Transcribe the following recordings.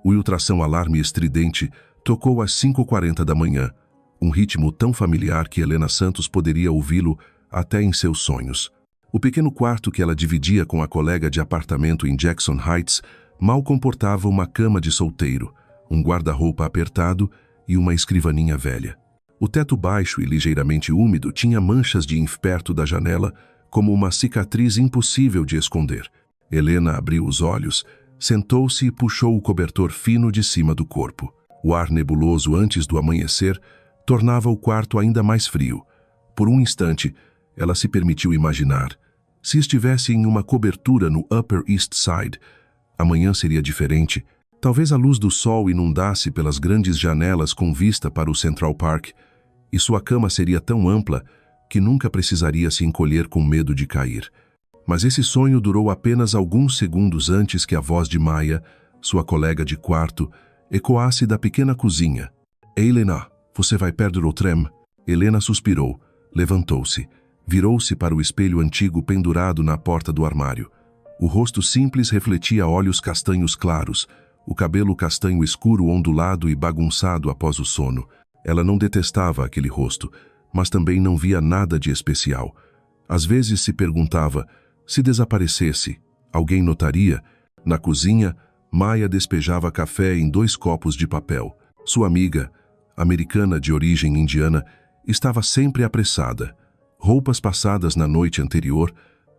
O ultrassom alarme estridente tocou às 5h40 da manhã, um ritmo tão familiar que Helena Santos poderia ouvi-lo até em seus sonhos. O pequeno quarto que ela dividia com a colega de apartamento em Jackson Heights mal comportava uma cama de solteiro, um guarda-roupa apertado e uma escrivaninha velha. O teto baixo e ligeiramente úmido tinha manchas de ínfio perto da janela, como uma cicatriz impossível de esconder. Helena abriu os olhos, sentou-se e puxou o cobertor fino de cima do corpo. O ar nebuloso antes do amanhecer tornava o quarto ainda mais frio. Por um instante, ela se permitiu imaginar. Se estivesse em uma cobertura no Upper East Side, amanhã seria diferente. Talvez a luz do sol inundasse pelas grandes janelas com vista para o Central Park, e sua cama seria tão ampla que nunca precisaria se encolher com medo de cair. Mas esse sonho durou apenas alguns segundos antes que a voz de Maya, sua colega de quarto, ecoasse da pequena cozinha. Helena, você vai perder o trem? Helena suspirou, levantou-se, virou-se para o espelho antigo pendurado na porta do armário. O rosto simples refletia olhos castanhos claros, o cabelo castanho escuro ondulado e bagunçado após o sono. Ela não detestava aquele rosto, mas também não via nada de especial. Às vezes se perguntava, se desaparecesse, alguém notaria? Na cozinha, Maya despejava café em 2 copos de papel. Sua amiga, americana de origem indiana, estava sempre apressada. Roupas passadas na noite anterior,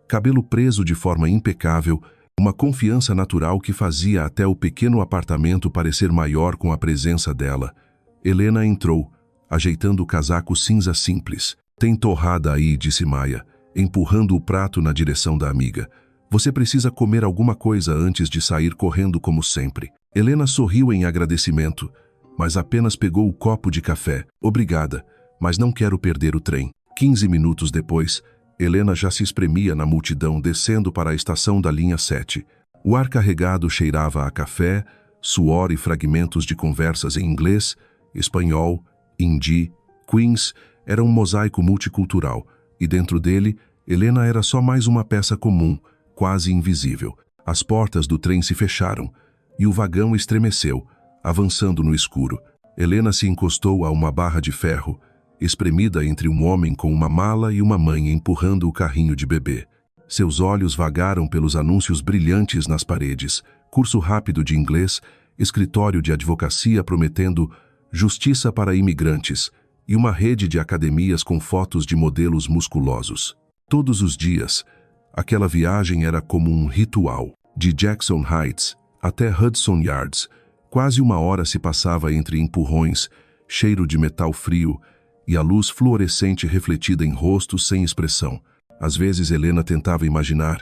cabelo preso de forma impecável, uma confiança natural que fazia até o pequeno apartamento parecer maior com a presença dela. Helena entrou, ajeitando o casaco cinza simples. Tem torrada aí, disse Maya, empurrando o prato na direção da amiga. Você precisa comer alguma coisa antes de sair correndo como sempre. Helena sorriu em agradecimento, mas apenas pegou o copo de café. Obrigada, mas não quero perder o trem. 15 minutos depois, Helena já se espremia na multidão descendo para a estação da linha 7. O ar carregado cheirava a café, suor e fragmentos de conversas em inglês, espanhol, hindi, Queens. Era um mosaico multicultural, e dentro dele, Helena era só mais uma peça comum, quase invisível. As portas do trem se fecharam, e o vagão estremeceu, avançando no escuro. Helena se encostou a uma barra de ferro, espremida entre um homem com uma mala e uma mãe empurrando o carrinho de bebê. Seus olhos vagaram pelos anúncios brilhantes nas paredes, curso rápido de inglês, escritório de advocacia prometendo justiça para imigrantes e uma rede de academias com fotos de modelos musculosos. Todos os dias, aquela viagem era como um ritual. De Jackson Heights até Hudson Yards, quase 1 hora se passava entre empurrões, cheiro de metal frio e a luz fluorescente refletida em rostos sem expressão. Às vezes Helena tentava imaginar.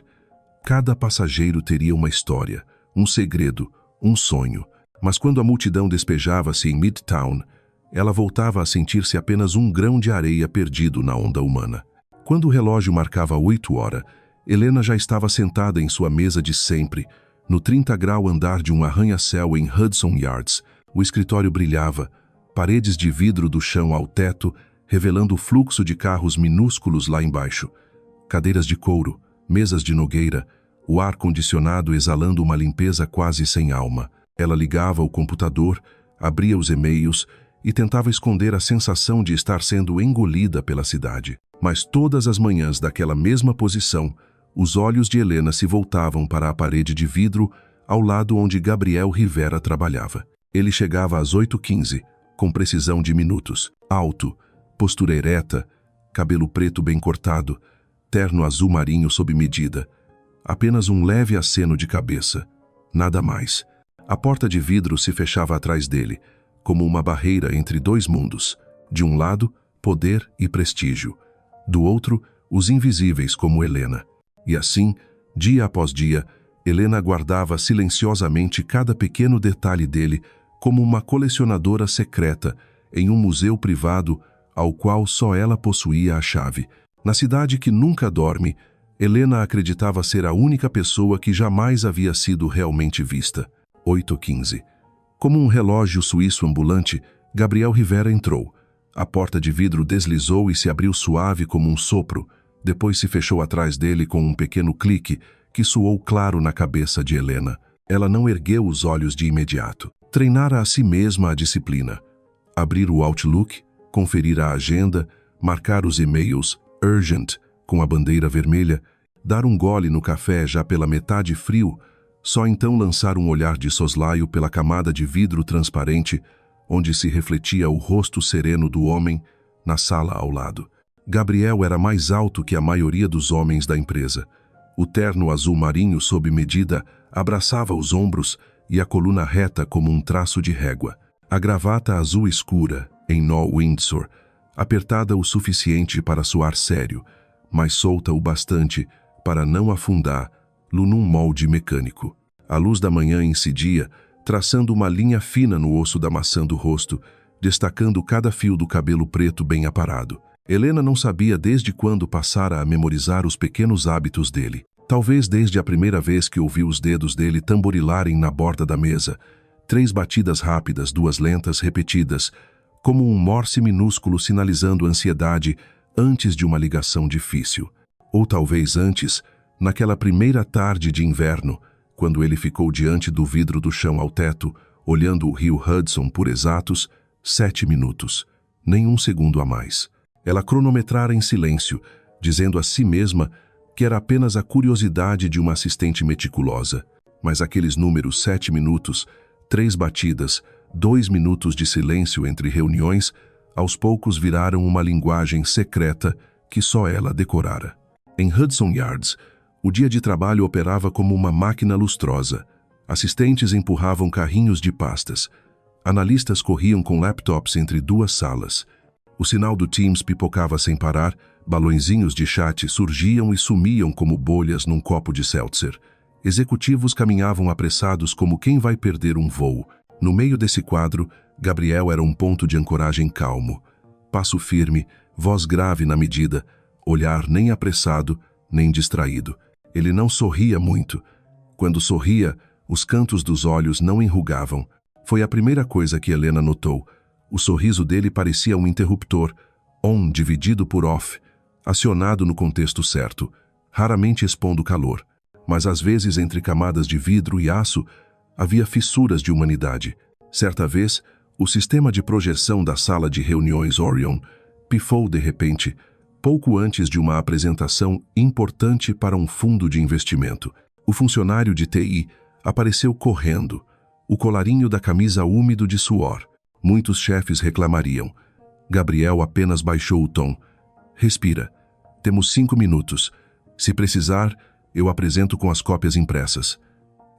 Cada passageiro teria uma história, um segredo, um sonho. Mas quando a multidão despejava-se em Midtown, ela voltava a sentir-se apenas um grão de areia perdido na onda humana. Quando o relógio marcava 8 horas, Helena já estava sentada em sua mesa de sempre, no 30-grau andar de um arranha-céu em Hudson Yards. O escritório brilhava, paredes de vidro do chão ao teto, revelando o fluxo de carros minúsculos lá embaixo. Cadeiras de couro, mesas de nogueira, o ar-condicionado exalando uma limpeza quase sem alma. Ela ligava o computador, abria os e-mails e tentava esconder a sensação de estar sendo engolida pela cidade. Mas todas as manhãs daquela mesma posição, os olhos de Helena se voltavam para a parede de vidro ao lado onde Gabriel Rivera trabalhava. Ele chegava às 8h15, com precisão de minutos. Alto, postura ereta, cabelo preto bem cortado, terno azul marinho sob medida. Apenas um leve aceno de cabeça. Nada mais. A porta de vidro se fechava atrás dele, como uma barreira entre 2 mundos. De um lado, poder e prestígio. Do outro, os invisíveis como Helena. E assim, dia após dia, Helena guardava silenciosamente cada pequeno detalhe dele como uma colecionadora secreta em um museu privado ao qual só ela possuía a chave. Na cidade que nunca dorme, Helena acreditava ser a única pessoa que jamais havia sido realmente vista. 8h15. Como um relógio suíço ambulante, Gabriel Rivera entrou. A porta de vidro deslizou e se abriu suave como um sopro. Depois se fechou atrás dele com um pequeno clique que soou claro na cabeça de Helena. Ela não ergueu os olhos de imediato. Treinara a si mesma a disciplina. Abrir o Outlook, conferir a agenda, marcar os e-mails urgent com a bandeira vermelha, dar um gole no café já pela metade frio, só então lançar um olhar de soslaio pela camada de vidro transparente, onde se refletia o rosto sereno do homem na sala ao lado. Gabriel era mais alto que a maioria dos homens da empresa. O terno azul marinho sob medida abraçava os ombros e a coluna reta como um traço de régua. A gravata azul escura, em nó Windsor, apertada o suficiente para soar sério, mas solta o bastante para não afundar-lo num molde mecânico. A luz da manhã incidia, traçando uma linha fina no osso da maçã do rosto, destacando cada fio do cabelo preto bem aparado. Helena não sabia desde quando passara a memorizar os pequenos hábitos dele. Talvez desde a primeira vez que ouviu os dedos dele tamborilarem na borda da mesa, 3 batidas rápidas, 2 lentas repetidas, como um morse minúsculo sinalizando ansiedade antes de uma ligação difícil. Ou talvez antes, naquela primeira tarde de inverno, quando ele ficou diante do vidro do chão ao teto, olhando o rio Hudson por exatos 7 minutos, nem um segundo a mais. Ela cronometrara em silêncio, dizendo a si mesma que era apenas a curiosidade de uma assistente meticulosa. Mas aqueles números 7 minutos, 3 batidas, 2 minutos de silêncio entre reuniões, aos poucos viraram uma linguagem secreta que só ela decorara. Em Hudson Yards, o dia de trabalho operava como uma máquina lustrosa. Assistentes empurravam carrinhos de pastas. Analistas corriam com laptops entre 2 salas. O sinal do Teams pipocava sem parar, balõezinhos de chat surgiam e sumiam como bolhas num copo de seltzer. Executivos caminhavam apressados como quem vai perder um voo. No meio desse quadro, Gabriel era um ponto de ancoragem calmo. Passo firme, voz grave na medida, olhar nem apressado, nem distraído. Ele não sorria muito. Quando sorria, os cantos dos olhos não enrugavam. Foi a primeira coisa que Helena notou. O sorriso dele parecia um interruptor, on dividido por off, acionado no contexto certo, raramente expondo calor. Mas às vezes entre camadas de vidro e aço, havia fissuras de humanidade. Certa vez, o sistema de projeção da sala de reuniões Orion pifou de repente, pouco antes de uma apresentação importante para um fundo de investimento. O funcionário de TI apareceu correndo, o colarinho da camisa úmido de suor. Muitos chefes reclamariam. Gabriel apenas baixou o tom. Respira. Temos 5 minutos. Se precisar, eu apresento com as cópias impressas.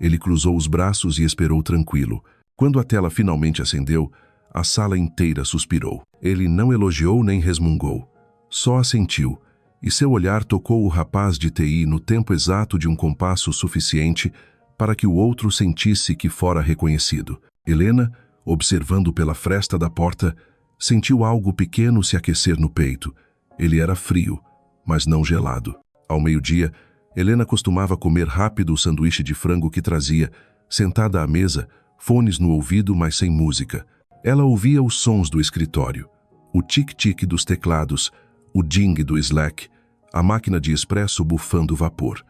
Ele cruzou os braços e esperou tranquilo. Quando a tela finalmente acendeu, a sala inteira suspirou. Ele não elogiou nem resmungou. Só assentiu, e seu olhar tocou o rapaz de TI no tempo exato de um compasso suficiente para que o outro sentisse que fora reconhecido. Helena, observando pela fresta da porta, sentiu algo pequeno se aquecer no peito. Ele era frio, mas não gelado. Ao meio-dia, Helena costumava comer rápido o sanduíche de frango que trazia, sentada à mesa, fones no ouvido, mas sem música. Ela ouvia os sons do escritório, o tic-tic dos teclados, o ding do Slack, a máquina de expresso bufando vapor.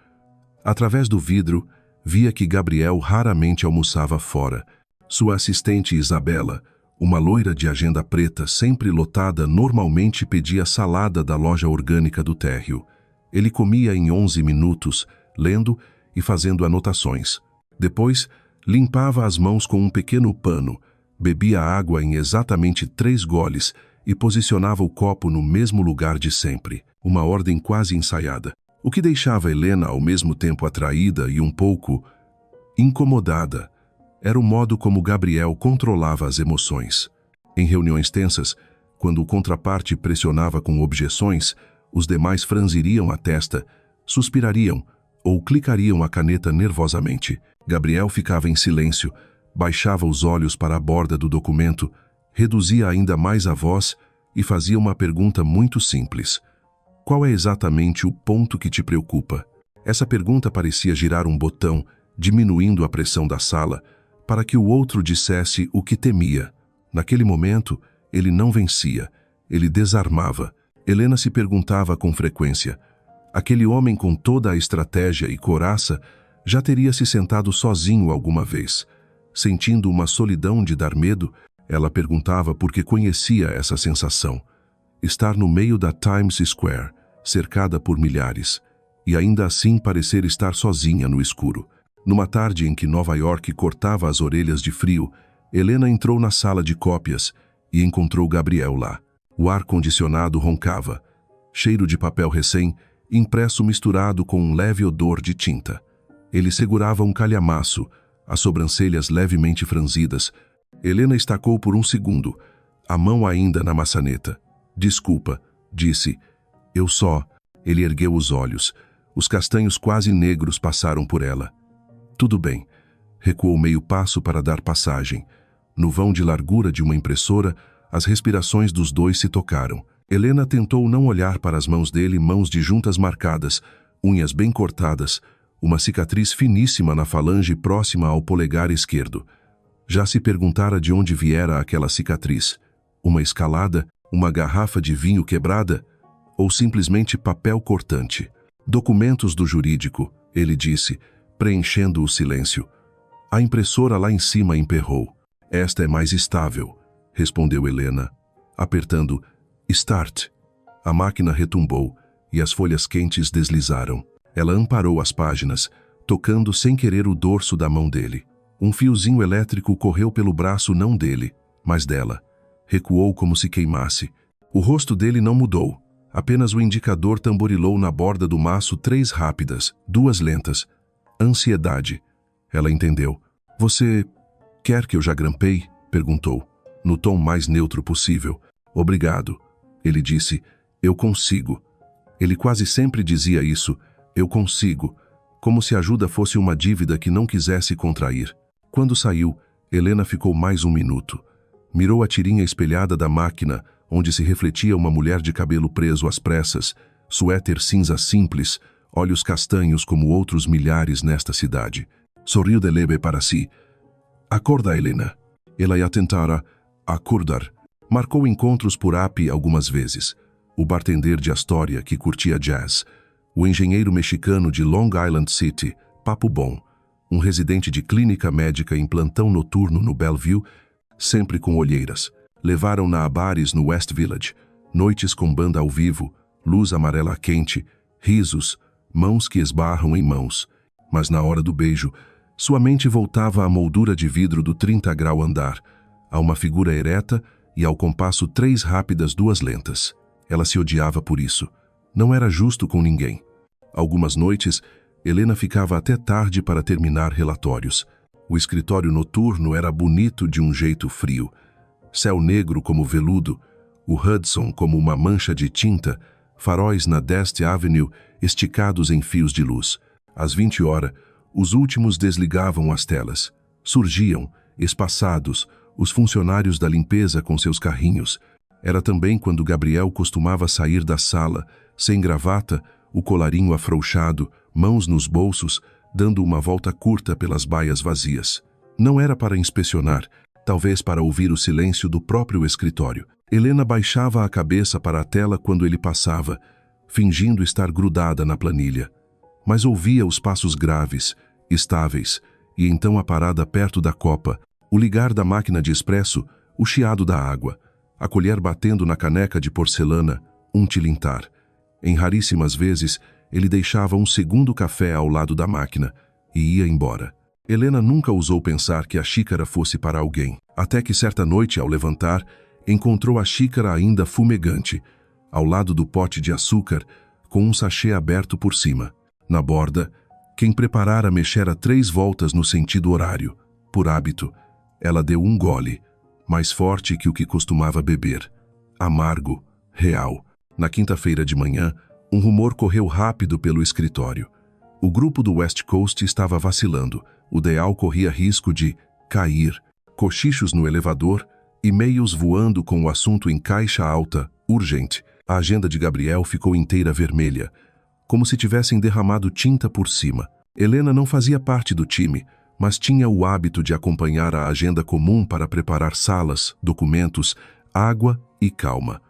Através do vidro, via que Gabriel raramente almoçava fora. Sua assistente Isabela, uma loira de agenda preta sempre lotada, normalmente pedia salada da loja orgânica do térreo. Ele comia em 11 minutos, lendo e fazendo anotações. Depois, limpava as mãos com um pequeno pano, bebia água em exatamente 3 goles e posicionava o copo no mesmo lugar de sempre, uma ordem quase ensaiada, o que deixava Helena ao mesmo tempo atraída e um pouco incomodada. Era o modo como Gabriel controlava as emoções. Em reuniões tensas, quando o contraparte pressionava com objeções, os demais franziriam a testa, suspirariam ou clicariam a caneta nervosamente. Gabriel ficava em silêncio, baixava os olhos para a borda do documento, reduzia ainda mais a voz e fazia uma pergunta muito simples. Qual é exatamente o ponto que te preocupa? Essa pergunta parecia girar um botão, diminuindo a pressão da sala, para que o outro dissesse o que temia. Naquele momento, ele não vencia, ele desarmava. Helena se perguntava com frequência. Aquele homem com toda a estratégia e coraça Já teria se sentado sozinho alguma vez. Sentindo uma solidão de dar medo, ela perguntava por que conhecia essa sensação. Estar no meio da Times Square, cercada por milhares, e ainda assim parecer estar sozinha no escuro. Numa tarde em que Nova York cortava as orelhas de frio, Helena entrou na sala de cópias e encontrou Gabriel lá. O ar-condicionado roncava, cheiro de papel recém, impresso misturado com um leve odor de tinta. Ele segurava um calhamaço, as sobrancelhas levemente franzidas. Helena estacou por um segundo, a mão ainda na maçaneta. Desculpa, disse. Eu só. Ele ergueu os olhos. Os castanhos quase negros passaram por ela. Tudo bem. Recuou meio passo para dar passagem. No vão de largura de uma impressora, as respirações dos dois se tocaram. Helena tentou não olhar para as mãos dele, mãos de juntas marcadas, unhas bem cortadas, uma cicatriz finíssima na falange próxima ao polegar esquerdo. Já se perguntara de onde viera aquela cicatriz. Uma escalada, uma garrafa de vinho quebrada, ou simplesmente papel cortante. Documentos do jurídico, ele disse, preenchendo o silêncio. A impressora lá em cima emperrou. Esta é mais estável, respondeu Helena, apertando Start. A máquina retumbou e as folhas quentes deslizaram. Ela amparou as páginas, tocando sem querer o dorso da mão dele. Um fiozinho elétrico correu pelo braço não dele, mas dela. Recuou como se queimasse. O rosto dele não mudou. Apenas o indicador tamborilou na borda do maço 3 rápidas, 2 lentas. Ansiedade. Ela entendeu. Você quer que eu já grampei? Perguntou, no tom mais neutro possível. Obrigado. Ele disse, eu consigo. Ele quase sempre dizia isso, eu consigo, como se a ajuda fosse uma dívida que não quisesse contrair. Quando saiu, Helena ficou mais um minuto. Mirou a tirinha espelhada da máquina, onde se refletia uma mulher de cabelo preso às pressas, suéter cinza simples, olhos castanhos como outros milhares nesta cidade. Sorriu de leve para si. Acorda, Helena. Ela ia tentar acordar. Marcou encontros por app algumas vezes. O bartender de Astoria, que curtia jazz. O engenheiro mexicano de Long Island City, papo bom. Um residente de clínica médica em plantão noturno no Bellevue, sempre com olheiras. Levaram-na a bares no West Village. Noites com banda ao vivo, luz amarela quente, risos, mãos que esbarram em mãos. Mas na hora do beijo, sua mente voltava à moldura de vidro do 30-grau andar, a uma figura ereta e ao compasso 3 rápidas, 2 lentas. Ela se odiava por isso. Não era justo com ninguém. Algumas noites, Helena ficava até tarde para terminar relatórios. O escritório noturno era bonito de um jeito frio. Céu negro como veludo, o Hudson como uma mancha de tinta, faróis na 10th Avenue esticados em fios de luz. Às 20 horas, os últimos desligavam as telas. Surgiam, espaçados, os funcionários da limpeza com seus carrinhos. Era também quando Gabriel costumava sair da sala, sem gravata, o colarinho afrouxado, mãos nos bolsos, dando uma volta curta pelas baias vazias. Não era para inspecionar, talvez para ouvir o silêncio do próprio escritório. Helena baixava a cabeça para a tela quando ele passava, fingindo estar grudada na planilha. Mas ouvia os passos graves, estáveis, e então a parada perto da copa, o ligar da máquina de expresso, o chiado da água, a colher batendo na caneca de porcelana, um tilintar. Em raríssimas vezes, ele deixava um segundo café ao lado da máquina e ia embora. Helena nunca ousou pensar que a xícara fosse para alguém, até que certa noite, ao levantar, encontrou a xícara ainda fumegante, ao lado do pote de açúcar, com um sachê aberto por cima. Na borda, quem preparara mexera 3 voltas no sentido horário. Por hábito, ela deu um gole, mais forte que o que costumava beber. Amargo, real. Na quinta-feira de manhã, um rumor correu rápido pelo escritório. O grupo do West Coast estava vacilando. O Deal corria risco de cair. Cochichos no elevador, e-mails voando com o assunto em caixa alta, urgente. A agenda de Gabriel ficou inteira vermelha, como se tivessem derramado tinta por cima. Helena não fazia parte do time, mas tinha o hábito de acompanhar a agenda comum para preparar salas, documentos, água e calma.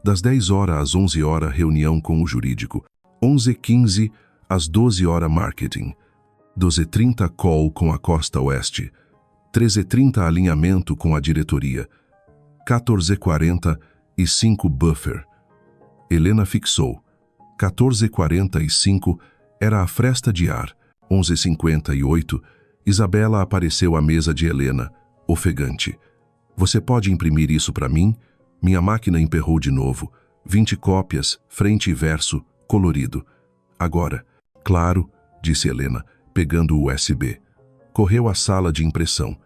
Das 10 horas às 11 horas, reunião com o jurídico. 11h15 às 12 horas, marketing. 12h30 call com a costa oeste, 13h30 alinhamento com a diretoria, 14h45 buffer. Helena fixou. 14h45 era a fresta de ar. 11h58, Isabela apareceu à mesa de Helena, ofegante. Você pode imprimir isso para mim? Minha máquina emperrou de novo. 20 cópias, frente e verso, colorido. Agora. Claro, disse Helena, pegando o USB. Correu à sala de impressão.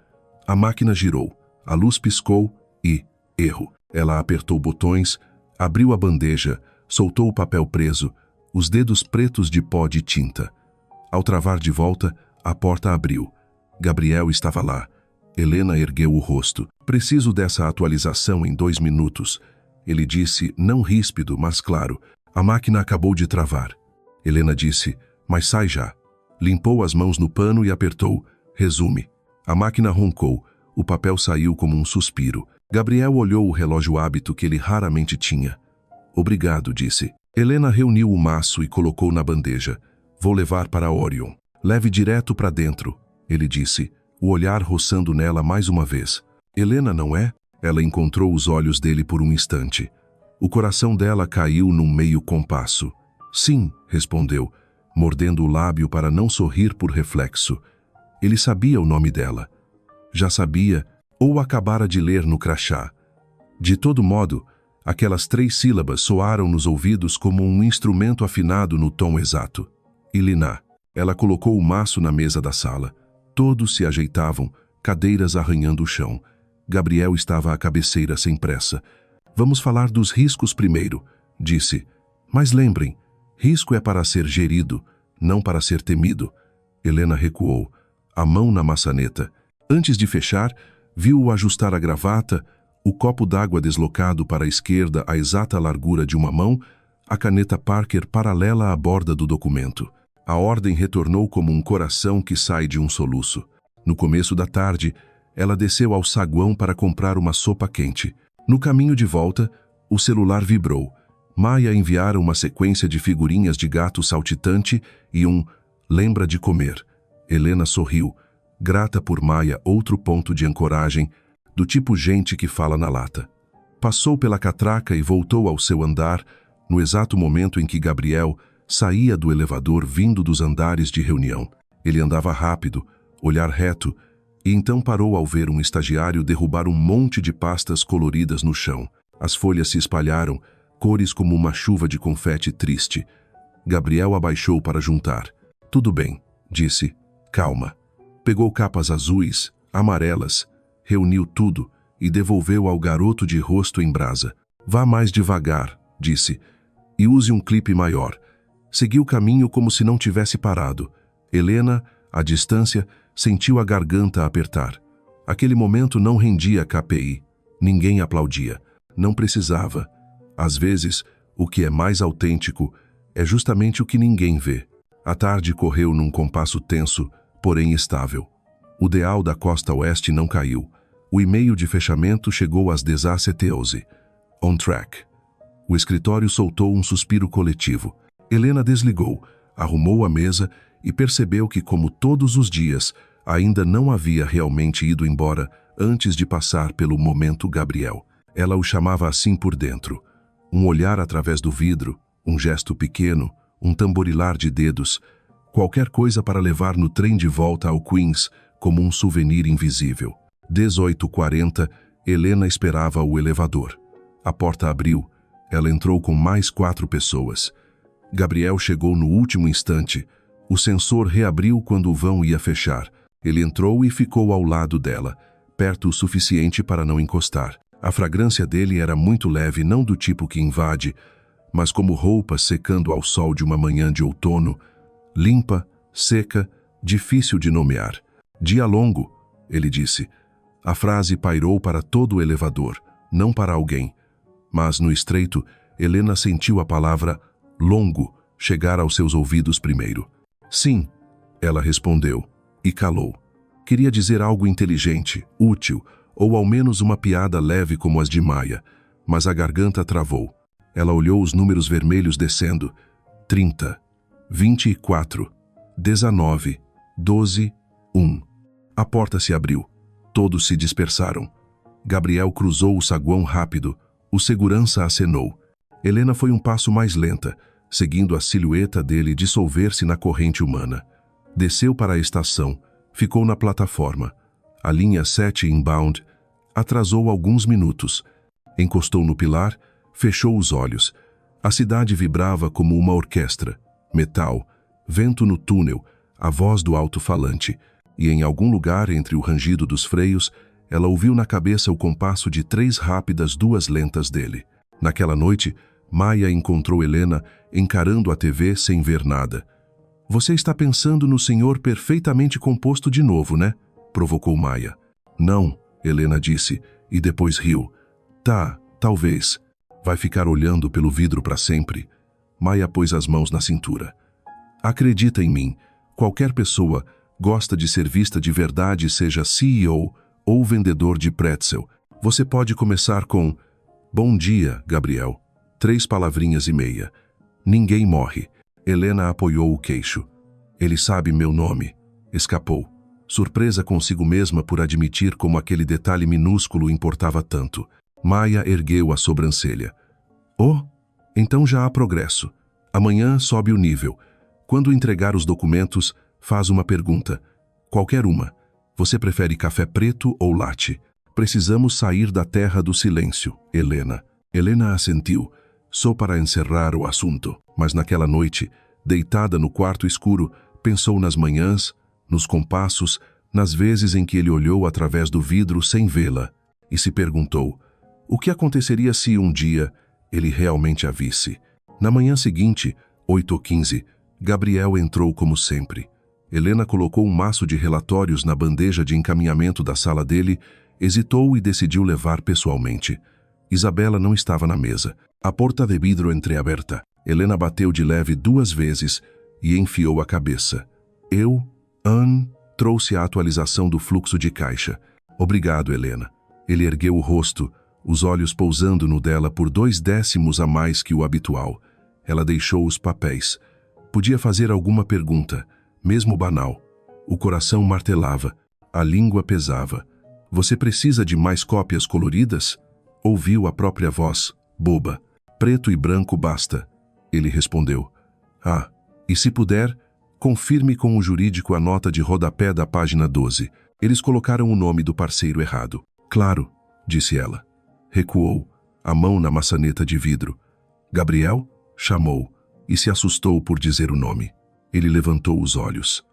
A máquina girou, a luz piscou e, erro. Ela apertou botões, abriu a bandeja, soltou o papel preso, os dedos pretos de pó de tinta. Ao travar de volta, a porta abriu. Gabriel estava lá. Helena ergueu o rosto. Preciso dessa atualização em 2 minutos. Ele disse, não ríspido, mas claro. A máquina acabou de travar. Helena disse, mas sai já. Limpou as mãos no pano e apertou. Resume. A máquina roncou. O papel saiu como um suspiro. Gabriel olhou o relógio hábito que ele raramente tinha. Obrigado, disse. Helena reuniu o maço e colocou na bandeja. Vou levar para Orion. Leve direto para dentro, ele disse, o olhar roçando nela mais uma vez. Helena, não é? Ela encontrou os olhos dele por um instante. O coração dela caiu num meio compasso. Sim, respondeu, mordendo o lábio para não sorrir por reflexo. Ele sabia o nome dela. Já sabia, ou acabara de ler no crachá. De todo modo, aquelas 3 sílabas soaram nos ouvidos como um instrumento afinado no tom exato. Ilina. Ela colocou o maço na mesa da sala. Todos se ajeitavam, cadeiras arranhando o chão. Gabriel estava à cabeceira sem pressa. Vamos falar dos riscos primeiro, disse. Mas lembrem, risco é para ser gerido, não para ser temido. Helena recuou, a mão na maçaneta. Antes de fechar, viu-o ajustar a gravata, o copo d'água deslocado para a esquerda à exata largura de uma mão, a caneta Parker paralela à borda do documento. A ordem retornou como um coração que sai de um soluço. No começo da tarde, ela desceu ao saguão para comprar uma sopa quente. No caminho de volta, o celular vibrou. Maia enviara uma sequência de figurinhas de gato saltitante e um "lembra de comer". Helena sorriu, grata por Maia, outro ponto de ancoragem, do tipo gente que fala na lata. Passou pela catraca e voltou ao seu andar, no exato momento em que Gabriel saía do elevador vindo dos andares de reunião. Ele andava rápido, olhar reto, e então parou ao ver um estagiário derrubar um monte de pastas coloridas no chão. As folhas se espalharam, cores como uma chuva de confete triste. Gabriel abaixou para juntar. Tudo bem, disse. Calma. Pegou capas azuis, amarelas, reuniu tudo e devolveu ao garoto de rosto em brasa. Vá mais devagar, disse, e use um clipe maior. Seguiu o caminho como se não tivesse parado. Helena, à distância, sentiu a garganta apertar. Aquele momento não rendia a KPI. Ninguém aplaudia. Não precisava. Às vezes, o que é mais autêntico é justamente o que ninguém vê. A tarde correu num compasso tenso, porém estável. O deal da costa oeste não caiu. O e-mail de fechamento chegou às 17h11. On track. O escritório soltou um suspiro coletivo. Helena desligou, arrumou a mesa e percebeu que, como todos os dias, ainda não havia realmente ido embora antes de passar pelo momento Gabriel. Ela o chamava assim por dentro. Um olhar através do vidro, um gesto pequeno, um tamborilar de dedos, qualquer coisa para levar no trem de volta ao Queens como um souvenir invisível. 18h40, Helena esperava o elevador. A porta abriu. Ela entrou com mais 4 pessoas. Gabriel chegou no último instante. O sensor reabriu quando o vão ia fechar. Ele entrou e ficou ao lado dela, perto o suficiente para não encostar. A fragrância dele era muito leve, não do tipo que invade, mas como roupa secando ao sol de uma manhã de outono, limpa, seca, difícil de nomear. Dia longo, ele disse. A frase pairou para todo o elevador, não para alguém. Mas no estreito, Helena sentiu a palavra longo chegar aos seus ouvidos primeiro. Sim, ela respondeu, e calou. Queria dizer algo inteligente, útil, ou ao menos uma piada leve como as de Maia, mas a garganta travou. Ela olhou os números vermelhos descendo. 30, 24, 19, 12, 1. A porta se abriu. Todos se dispersaram. Gabriel cruzou o saguão rápido. O segurança acenou. Helena foi um passo mais lenta, seguindo a silhueta dele dissolver-se na corrente humana. Desceu para a estação. Ficou na plataforma. A linha 7 inbound atrasou alguns minutos. Encostou no pilar, fechou os olhos. A cidade vibrava como uma orquestra. Metal, vento no túnel, a voz do alto-falante. E em algum lugar entre o rangido dos freios, ela ouviu na cabeça o compasso de 3 rápidas, 2 lentas dele. Naquela noite, Maia encontrou Helena encarando a TV sem ver nada. "Você está pensando no senhor perfeitamente composto de novo, né?" provocou Maia. "Não", Helena disse, e depois riu. "Tá, talvez. Vai ficar olhando pelo vidro para sempre." Maia pôs as mãos na cintura. "Acredita em mim. Qualquer pessoa gosta de ser vista de verdade, seja CEO ou vendedor de pretzel. Você pode começar com: Bom dia, Gabriel. 3 palavrinhas e meia. Ninguém morre." Helena apoiou o queixo. "Ele sabe meu nome." Escapou. Surpresa consigo mesma por admitir como aquele detalhe minúsculo importava tanto. Maia ergueu a sobrancelha. "Oh, então já há progresso. Amanhã sobe o nível. Quando entregar os documentos, faz uma pergunta. Qualquer uma. Você prefere café preto ou latte? Precisamos sair da terra do silêncio, Helena." Helena assentiu, só para encerrar o assunto. Mas naquela noite, deitada no quarto escuro, pensou nas manhãs, nos compassos, nas vezes em que ele olhou através do vidro sem vê-la, e se perguntou: o que aconteceria se um dia ele realmente a visse? Na manhã seguinte, 8h15, Gabriel entrou como sempre. Helena colocou um maço de relatórios na bandeja de encaminhamento da sala dele, hesitou e decidiu levar pessoalmente. Isabela não estava na mesa. A porta de vidro entreaberta. Helena bateu de leve 2 vezes e enfiou a cabeça. Trouxe a atualização do fluxo de caixa. Obrigado, Helena. Ele ergueu o rosto, os olhos pousando no dela por 2 décimos a mais que o habitual. Ela deixou os papéis. Podia fazer alguma pergunta, mesmo banal. O coração martelava, a língua pesava. Você precisa de mais cópias coloridas? Ouviu a própria voz, boba. Preto e branco basta. Ele respondeu. Ah, e se puder, confirme com o jurídico a nota de rodapé da página 12. Eles colocaram o nome do parceiro errado. Claro, disse ela. Recuou, a mão na maçaneta de vidro. Gabriel? Chamou, e se assustou por dizer o nome. Ele levantou os olhos.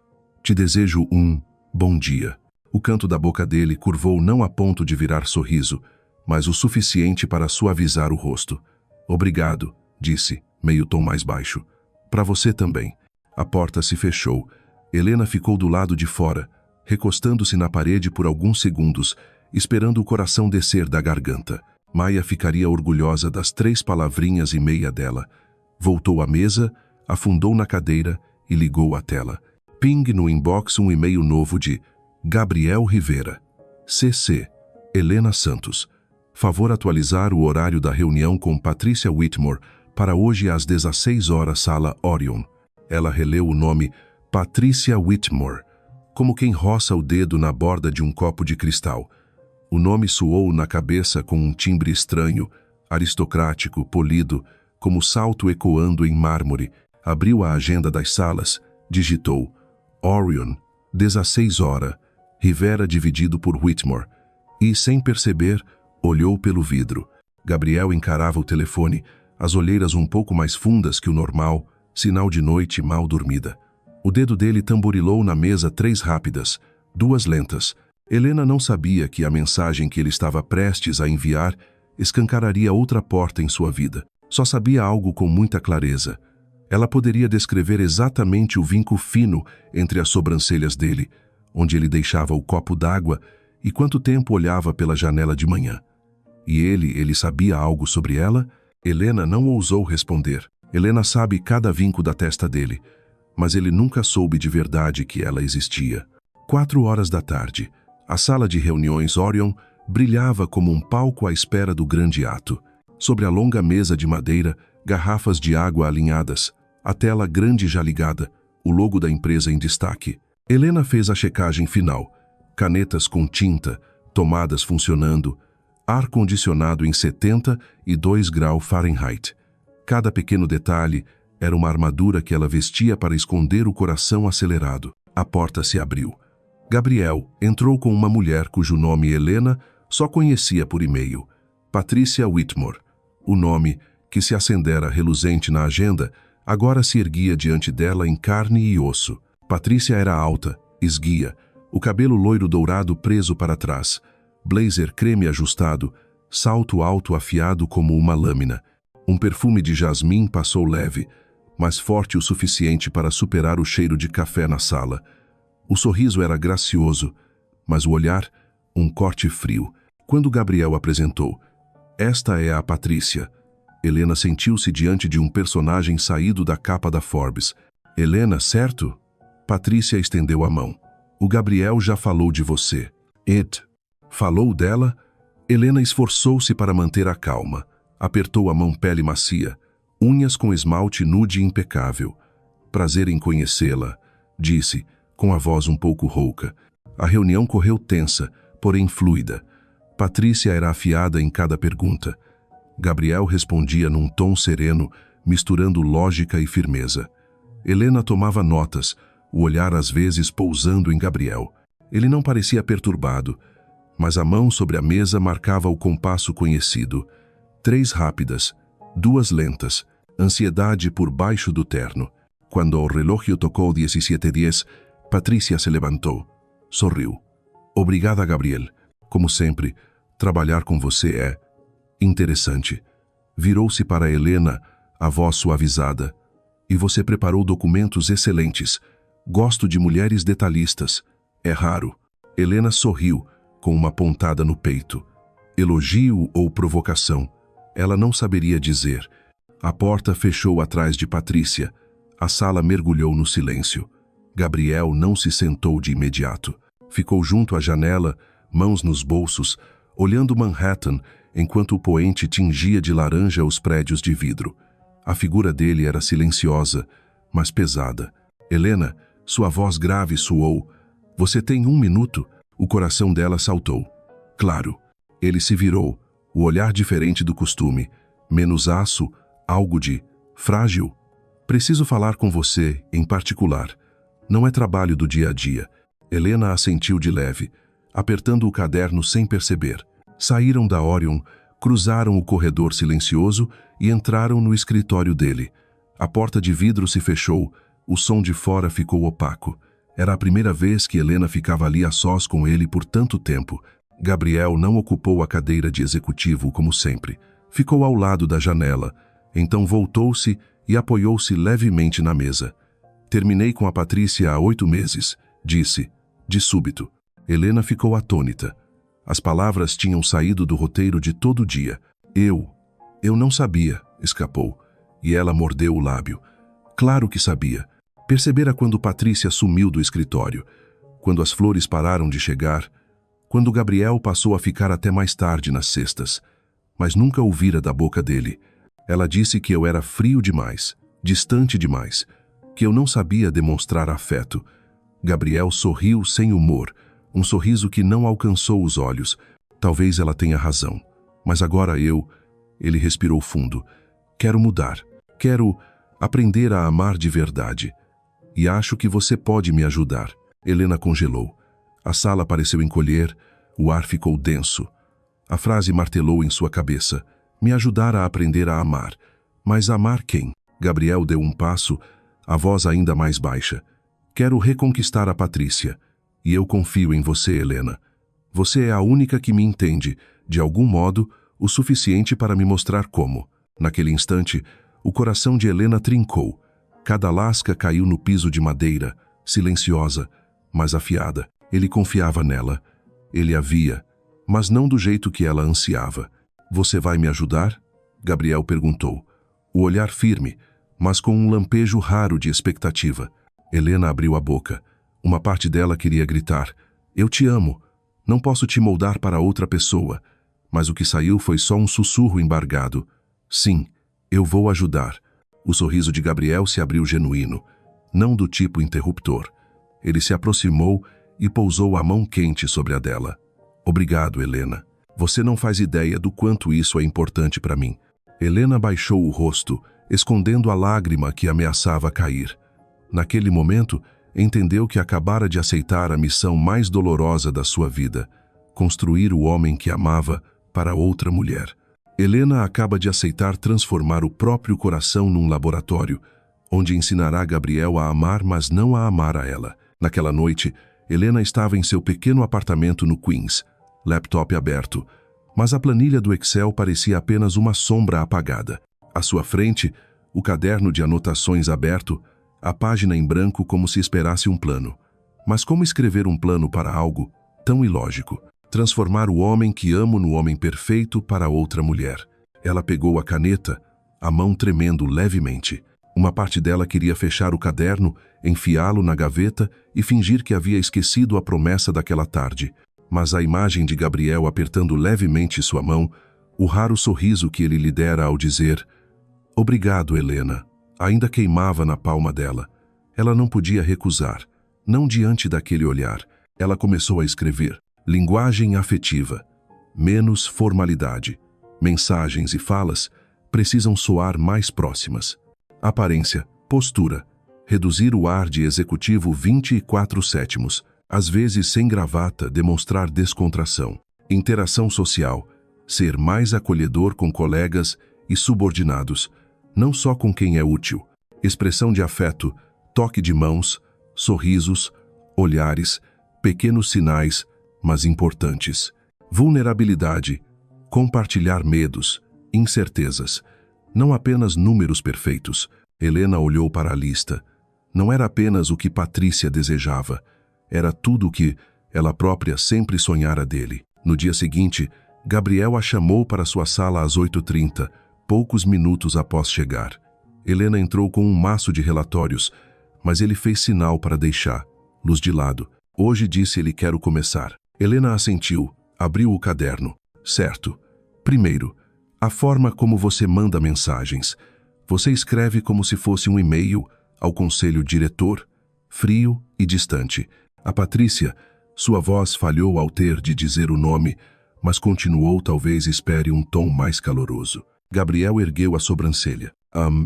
Te desejo um bom dia. O canto da boca dele curvou não a ponto de virar sorriso, mas o suficiente para suavizar o rosto. Obrigado, disse, meio tom mais baixo. Para você também. A porta se fechou. Helena ficou do lado de fora, recostando-se na parede por alguns segundos, esperando o coração descer da garganta. Maia ficaria orgulhosa das 3 palavrinhas e meia dela. Voltou à mesa, afundou na cadeira e ligou a tela. Ping no inbox um e-mail novo de Gabriel Rivera. CC. Helena Santos. Favor atualizar o horário da reunião com Patrícia Whitmore para hoje às 16 horas, sala Orion. Ela releu o nome Patrícia Whitmore, como quem roça o dedo na borda de um copo de cristal. O nome soou na cabeça com um timbre estranho, aristocrático, polido, como salto ecoando em mármore. Abriu a agenda das salas, digitou Orion, 16 horas, Rivera dividido por Whitmore, e, sem perceber, olhou pelo vidro. Gabriel encarava o telefone, as olheiras um pouco mais fundas que o normal, sinal de noite mal dormida. O dedo dele tamborilou na mesa 3 rápidas, 2 lentas. Helena não sabia que a mensagem que ele estava prestes a enviar escancararia outra porta em sua vida. Só sabia algo com muita clareza. Ela poderia descrever exatamente o vinco fino entre as sobrancelhas dele, onde ele deixava o copo d'água e quanto tempo olhava pela janela de manhã. E ele sabia algo sobre ela? Helena não ousou responder. Helena sabe cada vinco da testa dele, mas ele nunca soube de verdade que ela existia. 4 horas da tarde. A sala de reuniões Orion brilhava como um palco à espera do grande ato. Sobre a longa mesa de madeira, garrafas de água alinhadas, a tela grande já ligada, o logo da empresa em destaque. Helena fez a checagem final. Canetas com tinta, tomadas funcionando, ar-condicionado em 72 graus Fahrenheit. Cada pequeno detalhe era uma armadura que ela vestia para esconder o coração acelerado. A porta se abriu. Gabriel entrou com uma mulher cujo nome Helena só conhecia por e-mail. Patrícia Whitmore. O nome, que se acendera reluzente na agenda, agora se erguia diante dela em carne e osso. Patrícia era alta, esguia, o cabelo loiro dourado preso para trás, blazer creme ajustado, salto alto afiado como uma lâmina. Um perfume de jasmim passou leve, mas forte o suficiente para superar o cheiro de café na sala. O sorriso era gracioso, mas o olhar, um corte frio. Quando Gabriel apresentou, "Esta é a Patrícia", Helena sentiu-se diante de um personagem saído da capa da Forbes. "Helena, certo?" Patrícia estendeu a mão. "O Gabriel já falou de você." "It." Falou dela? Helena esforçou-se para manter a calma. Apertou a mão pele macia, unhas com esmalte nude impecável. "Prazer em conhecê-la", disse, com a voz um pouco rouca. A reunião correu tensa, porém fluida. Patrícia era afiada em cada pergunta. Gabriel respondia num tom sereno, misturando lógica e firmeza. Helena tomava notas, o olhar às vezes pousando em Gabriel. Ele não parecia perturbado, mas a mão sobre a mesa marcava o compasso conhecido. 3 rápidas, 2 lentas, ansiedade por baixo do terno. Quando o relógio tocou 17:10, Patrícia se levantou. Sorriu. "Obrigada, Gabriel. Como sempre, trabalhar com você é interessante." Virou-se para Helena, a voz suavizada. "E você preparou documentos excelentes. Gosto de mulheres detalhistas. É raro." Helena sorriu, com uma pontada no peito. Elogio ou provocação? Ela não saberia dizer. A porta fechou atrás de Patrícia. A sala mergulhou no silêncio. Gabriel não se sentou de imediato. Ficou junto à janela, mãos nos bolsos, olhando Manhattan enquanto o poente tingia de laranja os prédios de vidro. A figura dele era silenciosa, mas pesada. "Helena", sua voz grave soou. "Você tem 1 minuto?" O coração dela saltou. "Claro." Ele se virou, o olhar diferente do costume. Menos aço, algo de frágil. "Preciso falar com você, em particular. Não é trabalho do dia a dia." Helena assentiu de leve, apertando o caderno sem perceber. Saíram da Orion, cruzaram o corredor silencioso e entraram no escritório dele. A porta de vidro se fechou, o som de fora ficou opaco. Era a primeira vez que Helena ficava ali a sós com ele por tanto tempo. Gabriel não ocupou a cadeira de executivo como sempre. Ficou ao lado da janela. Então voltou-se e apoiou-se levemente na mesa. "Terminei com a Patrícia há 8 meses", disse, de súbito. Helena ficou atônita. As palavras tinham saído do roteiro de todo dia. Eu não sabia", escapou, e ela mordeu o lábio. Claro que sabia. Percebera quando Patrícia sumiu do escritório, quando as flores pararam de chegar, quando Gabriel passou a ficar até mais tarde nas sextas, mas nunca ouvira da boca dele. Ela disse que eu era frio demais, distante demais, que eu não sabia demonstrar afeto. Gabriel sorriu sem humor, um sorriso que não alcançou os olhos. Talvez ela tenha razão, mas agora ele respirou fundo. "Quero mudar, quero aprender a amar de verdade. E acho que você pode me ajudar." Helena congelou. A sala pareceu encolher, o ar ficou denso. A frase martelou em sua cabeça. Me ajudar a aprender a amar. Mas amar quem? Gabriel deu um passo, a voz ainda mais baixa. "Quero reconquistar a Patrícia. E eu confio em você, Helena. Você é a única que me entende, de algum modo, o suficiente para me mostrar como." Naquele instante, o coração de Helena trincou. Cada lasca caiu no piso de madeira, silenciosa, mas afiada. Ele confiava nela. Ele a via, mas não do jeito que ela ansiava. "Você vai me ajudar?" Gabriel perguntou. O olhar firme, mas com um lampejo raro de expectativa. Helena abriu a boca. Uma parte dela queria gritar. "Eu te amo. Não posso te moldar para outra pessoa." Mas o que saiu foi só um sussurro embargado. "Sim, eu vou ajudar." O sorriso de Gabriel se abriu genuíno, não do tipo interruptor. Ele se aproximou e pousou a mão quente sobre a dela. Obrigado, Helena. Você não faz ideia do quanto isso é importante para mim. Helena baixou o rosto, escondendo a lágrima que ameaçava cair. Naquele momento, entendeu que acabara de aceitar a missão mais dolorosa da sua vida, construir o homem que amava para outra mulher. Helena acaba de aceitar transformar o próprio coração num laboratório, onde ensinará Gabriel a amar, mas não a amar a ela. Naquela noite, Helena estava em seu pequeno apartamento no Queens, laptop aberto, mas a planilha do Excel parecia apenas uma sombra apagada. À sua frente, o caderno de anotações aberto, a página em branco como se esperasse um plano. Mas como escrever um plano para algo tão ilógico? Transformar o homem que amo no homem perfeito para outra mulher. Ela pegou a caneta, a mão tremendo levemente. Uma parte dela queria fechar o caderno, enfiá-lo na gaveta e fingir que havia esquecido a promessa daquela tarde. Mas a imagem de Gabriel apertando levemente sua mão, o raro sorriso que ele lhe dera ao dizer "Obrigado, Helena", ainda queimava na palma dela. Ela não podia recusar, não diante daquele olhar. Ela começou a escrever. Linguagem afetiva. Menos formalidade. Mensagens e falas precisam soar mais próximas. Aparência, postura. Reduzir o ar de executivo 24/7, às vezes sem gravata, demonstrar descontração. Interação social. Ser mais acolhedor com colegas e subordinados, não só com quem é útil. Expressão de afeto, toque de mãos, sorrisos, olhares, pequenos sinais, mas importantes. Vulnerabilidade, compartilhar medos, incertezas. Não apenas números perfeitos. Helena olhou para a lista. Não era apenas o que Patrícia desejava. Era tudo o que ela própria sempre sonhara dele. No dia seguinte, Gabriel a chamou para sua sala às 8h30, poucos minutos após chegar. Helena entrou com um maço de relatórios, mas ele fez sinal para deixar, luz de lado. Hoje, disse ele, quero começar. Helena assentiu, abriu o caderno. Certo. Primeiro, a forma como você manda mensagens. Você escreve como se fosse um e-mail ao conselho diretor, frio e distante. A Patrícia, sua voz falhou ao ter de dizer o nome, mas continuou, talvez espere um tom mais caloroso. Gabriel ergueu a sobrancelha.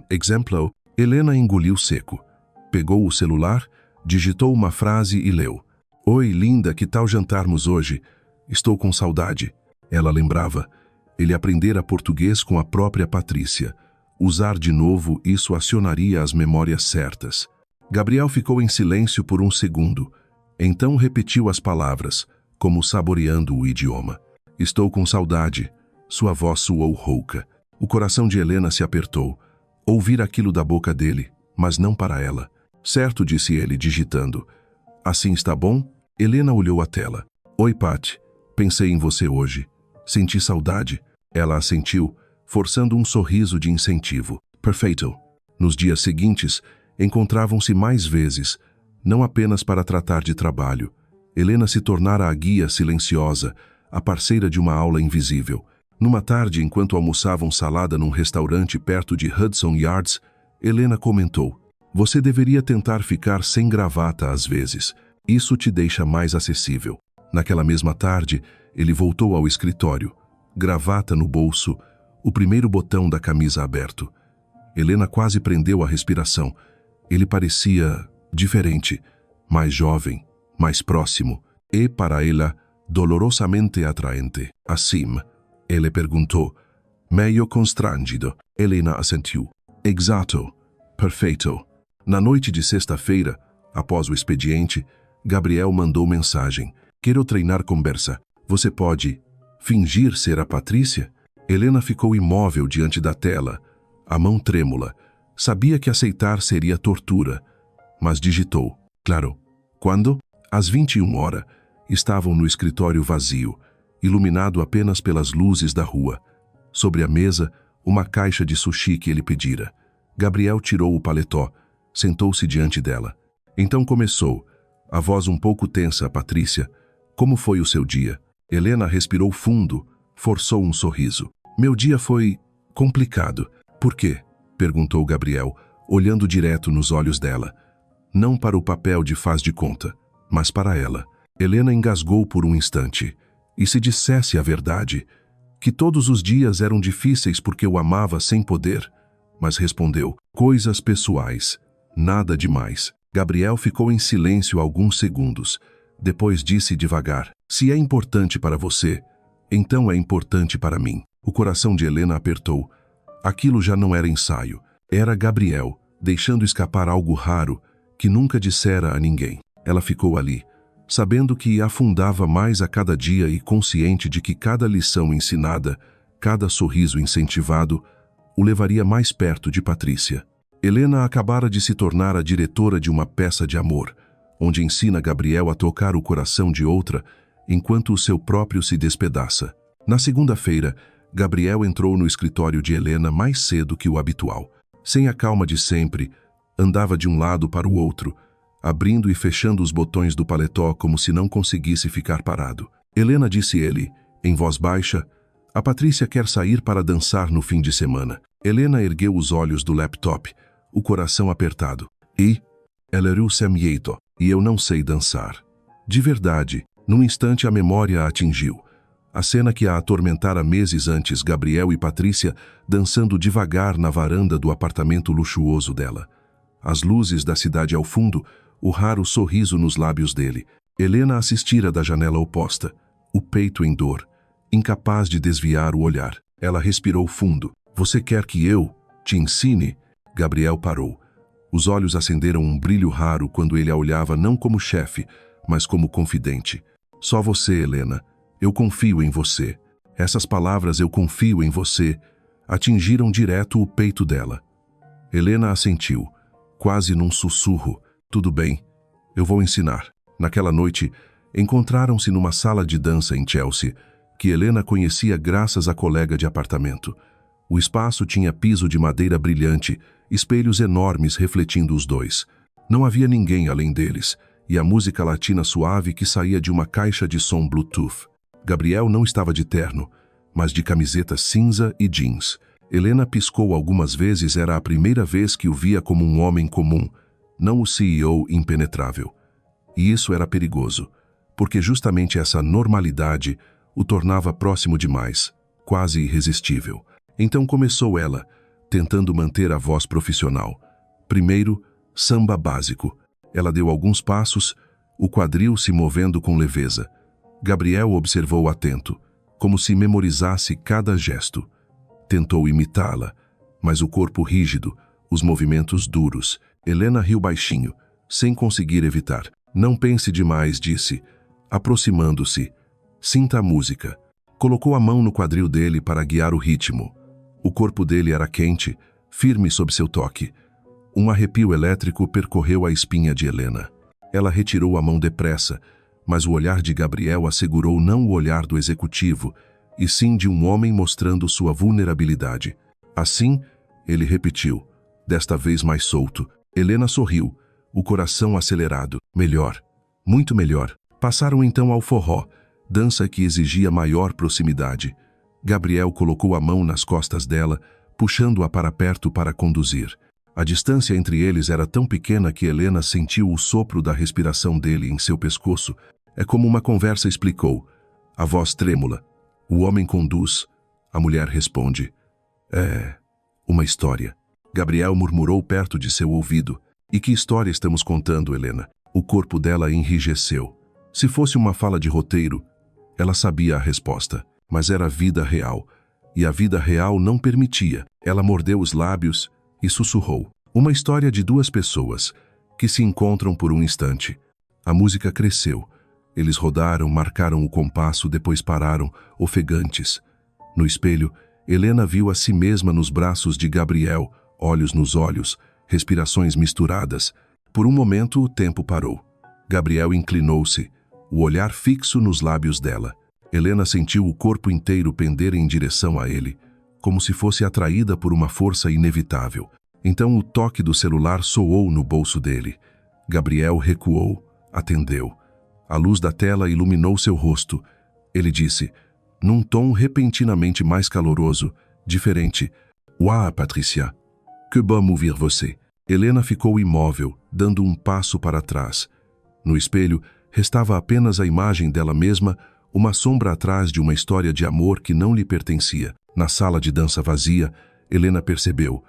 Exemplo. Helena engoliu seco. Pegou o celular, digitou uma frase e leu. Oi, linda, que tal jantarmos hoje? Estou com saudade. Ela lembrava. Ele aprendera português com a própria Patrícia. Usar de novo isso acionaria as memórias certas. Gabriel ficou em silêncio por um segundo. Então repetiu as palavras, como saboreando o idioma. Estou com saudade. Sua voz soou rouca. O coração de Helena se apertou. Ouvir aquilo da boca dele, mas não para ela. Certo, disse ele, digitando. Assim está bom? Helena olhou a tela. Oi, Pat. Pensei em você hoje. Senti saudade. Ela assentiu, forçando um sorriso de incentivo. Perfeito. Nos dias seguintes, encontravam-se mais vezes, não apenas para tratar de trabalho. Helena se tornara a guia silenciosa, a parceira de uma aula invisível. Numa tarde, enquanto almoçavam salada num restaurante perto de Hudson Yards, Helena comentou: você deveria tentar ficar sem gravata às vezes. Isso te deixa mais acessível. Naquela mesma tarde, ele voltou ao escritório, gravata no bolso, o primeiro botão da camisa aberto. Helena quase prendeu a respiração. Ele parecia diferente, mais jovem, mais próximo, e, para ela, dolorosamente atraente. Assim, ele perguntou, meio constrangido. Helena assentiu. Exato. Perfeito. Na noite de sexta-feira, após o expediente, Gabriel mandou mensagem. Quero treinar conversa. Você pode fingir ser a Patrícia? Helena ficou imóvel diante da tela, a mão trêmula. Sabia que aceitar seria tortura, mas digitou. Claro. Quando? Às 21h. Estavam no escritório vazio, iluminado apenas pelas luzes da rua. Sobre a mesa, uma caixa de sushi que ele pedira. Gabriel tirou o paletó, sentou-se diante dela. Então começou, a voz um pouco tensa a Patrícia. Como foi o seu dia? Helena respirou fundo, forçou um sorriso. Meu dia foi complicado. Por quê? Perguntou Gabriel, olhando direto nos olhos dela. não para o papel de faz de conta, mas para ela. Helena engasgou por um instante. E se dissesse a verdade, que todos os dias eram difíceis porque o amava sem poder? Mas respondeu, coisas pessoais, nada demais. Gabriel ficou em silêncio alguns segundos. Depois disse devagar, se é importante para você, então é importante para mim. O coração de Helena apertou. Aquilo já não era ensaio. Era Gabriel, deixando escapar algo raro, que nunca dissera a ninguém. Ela ficou ali, sabendo que afundava mais a cada dia e consciente de que cada lição ensinada, cada sorriso incentivado, o levaria mais perto de Patrícia. Helena acabara de se tornar a diretora de uma peça de amor, onde ensina Gabriel a tocar o coração de outra, enquanto o seu próprio se despedaça. Na segunda-feira, Gabriel entrou no escritório de Helena mais cedo que o habitual. Sem a calma de sempre, andava de um lado para o outro, abrindo e fechando os botões do paletó como se não conseguisse ficar parado. Helena disse ele, em voz baixa, a Patrícia quer sair para dançar no fim de semana. Helena ergueu os olhos do laptop, o coração apertado. Ela era o semieto, e eu não sei dançar. De verdade, num instante a memória a atingiu. A cena que a atormentara meses antes, Gabriel e Patrícia dançando devagar na varanda do apartamento luxuoso dela. As luzes da cidade ao fundo, o raro sorriso nos lábios dele. Helena assistira da janela oposta, o peito em dor, incapaz de desviar o olhar. Ela respirou fundo. Você quer que eu te ensine? Gabriel parou. Os olhos acenderam um brilho raro quando ele a olhava não como chefe, mas como confidente. Só você, Helena. Eu confio em você. Essas palavras, eu confio em você, atingiram direto o peito dela. Helena assentiu, quase num sussurro. Tudo bem, eu vou ensinar. Naquela noite, encontraram-se numa sala de dança em Chelsea, que Helena conhecia graças à colega de apartamento. O espaço tinha piso de madeira brilhante, espelhos enormes refletindo os dois. Não havia ninguém além deles, e a música latina suave que saía de uma caixa de som Bluetooth. Gabriel não estava de terno, mas de camiseta cinza e jeans. Helena piscou algumas vezes, era a primeira vez que o via como um homem comum, não o CEO impenetrável. E isso era perigoso, porque justamente essa normalidade o tornava próximo demais, quase irresistível. Então começou ela, tentando manter a voz profissional. Primeiro, samba básico. Ela deu alguns passos, o quadril se movendo com leveza. Gabriel observou atento, como se memorizasse cada gesto. Tentou imitá-la, mas o corpo rígido, os movimentos duros. Helena riu baixinho, sem conseguir evitar. Não pense demais, disse, aproximando-se. Sinta a música. Colocou a mão no quadril dele para guiar o ritmo. O corpo dele era quente, firme sob seu toque. Um arrepio elétrico percorreu a espinha de Helena. Ela retirou a mão depressa, mas o olhar de Gabriel assegurou não o olhar do executivo, e sim de um homem mostrando sua vulnerabilidade. Assim, ele repetiu, desta vez mais solto. Helena sorriu, o coração acelerado. Melhor, muito melhor. Passaram então ao forró, dança que exigia maior proximidade. Gabriel colocou a mão nas costas dela, puxando-a para perto para conduzir. A distância entre eles era tão pequena que Helena sentiu o sopro da respiração dele em seu pescoço. É como uma conversa, explicou. A voz trêmula. O homem conduz. A mulher responde. É uma história. Gabriel murmurou perto de seu ouvido. E que história estamos contando, Helena? O corpo dela enrijeceu. Se fosse uma fala de roteiro, ela sabia a resposta. Mas era vida real. E a vida real não permitia. Ela mordeu os lábios e sussurrou. Uma história de duas pessoas que se encontram por um instante. A música cresceu. Eles rodaram, marcaram o compasso, depois pararam, ofegantes. No espelho, Helena viu a si mesma nos braços de Gabriel, olhos nos olhos, respirações misturadas. Por um momento, o tempo parou. Gabriel inclinou-se, o olhar fixo nos lábios dela. Helena sentiu o corpo inteiro pender em direção a ele, como se fosse atraída por uma força inevitável. Então o toque do celular soou no bolso dele. Gabriel recuou, atendeu. A luz da tela iluminou seu rosto. Ele disse, num tom repentinamente mais caloroso, diferente. Uau, Patrícia, que bom ouvir você. Helena ficou imóvel, dando um passo para trás. No espelho, restava apenas a imagem dela mesma, uma sombra atrás de uma história de amor que não lhe pertencia. Na sala de dança vazia, Helena percebeu.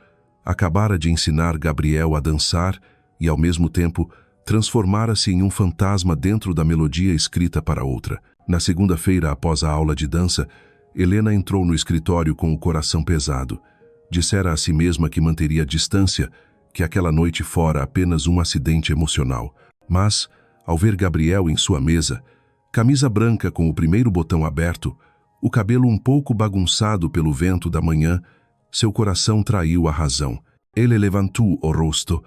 Acabara de ensinar Gabriel a dançar e, ao mesmo tempo, transformara-se em um fantasma dentro da melodia escrita para outra. Na segunda-feira, após a aula de dança, Helena entrou no escritório com o coração pesado. Dissera a si mesma que manteria distância, que aquela noite fora apenas um acidente emocional. Mas, ao ver Gabriel em sua mesa, camisa branca com o primeiro botão aberto, o cabelo um pouco bagunçado pelo vento da manhã, seu coração traiu a razão. Ele levantou o rosto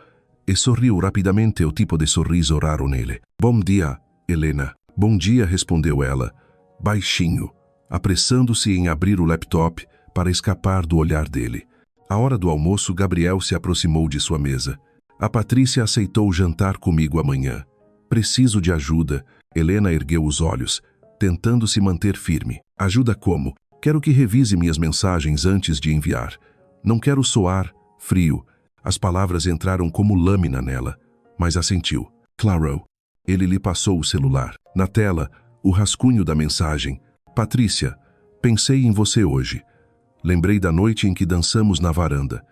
e sorriu rapidamente, o tipo de sorriso raro nele. Bom dia, Helena. Bom dia, respondeu ela, baixinho, apressando-se em abrir o laptop para escapar do olhar dele. À hora do almoço, Gabriel se aproximou de sua mesa. A Patrícia aceitou jantar comigo amanhã. Preciso de ajuda. Helena ergueu os olhos, tentando se manter firme. Ajuda como? Quero que revise minhas mensagens antes de enviar. Não quero soar frio. As palavras entraram como lâmina nela, mas assentiu. Claro. Ele lhe passou o celular. Na tela, o rascunho da mensagem. Patrícia, pensei em você hoje. Lembrei da noite em que dançamos na varanda.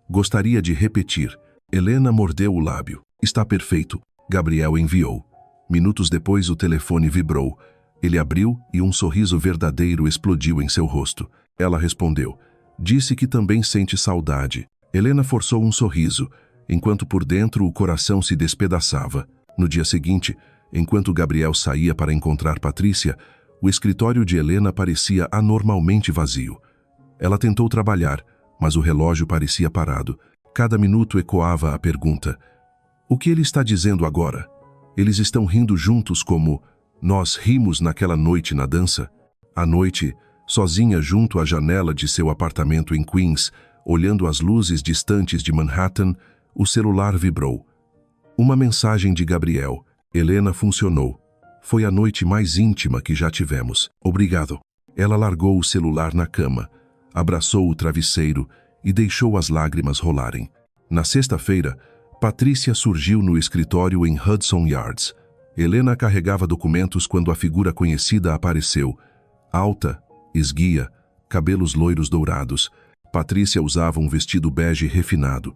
Gostaria de repetir. Helena mordeu o lábio. Está perfeito. Gabriel enviou. Minutos depois o telefone vibrou. Ele abriu e um sorriso verdadeiro explodiu em seu rosto. Ela respondeu. Disse que também sente saudade. Helena forçou um sorriso, enquanto por dentro o coração se despedaçava. No dia seguinte, enquanto Gabriel saía para encontrar Patrícia, o escritório de Helena parecia anormalmente vazio. Ela tentou trabalhar, mas o relógio parecia parado. Cada minuto ecoava a pergunta. O que ele está dizendo agora? Eles estão rindo juntos como nós rimos naquela noite na dança? À noite, sozinha junto à janela de seu apartamento em Queens, olhando as luzes distantes de Manhattan, o celular vibrou. Uma mensagem de Gabriel. Helena funcionou. Foi a noite mais íntima que já tivemos. Obrigado. Ela largou o celular na cama, abraçou o travesseiro e deixou as lágrimas rolarem. Na sexta-feira, Patrícia surgiu no escritório em Hudson Yards. Helena carregava documentos quando a figura conhecida apareceu. Alta, esguia, cabelos loiros dourados. Patrícia usava um vestido bege refinado.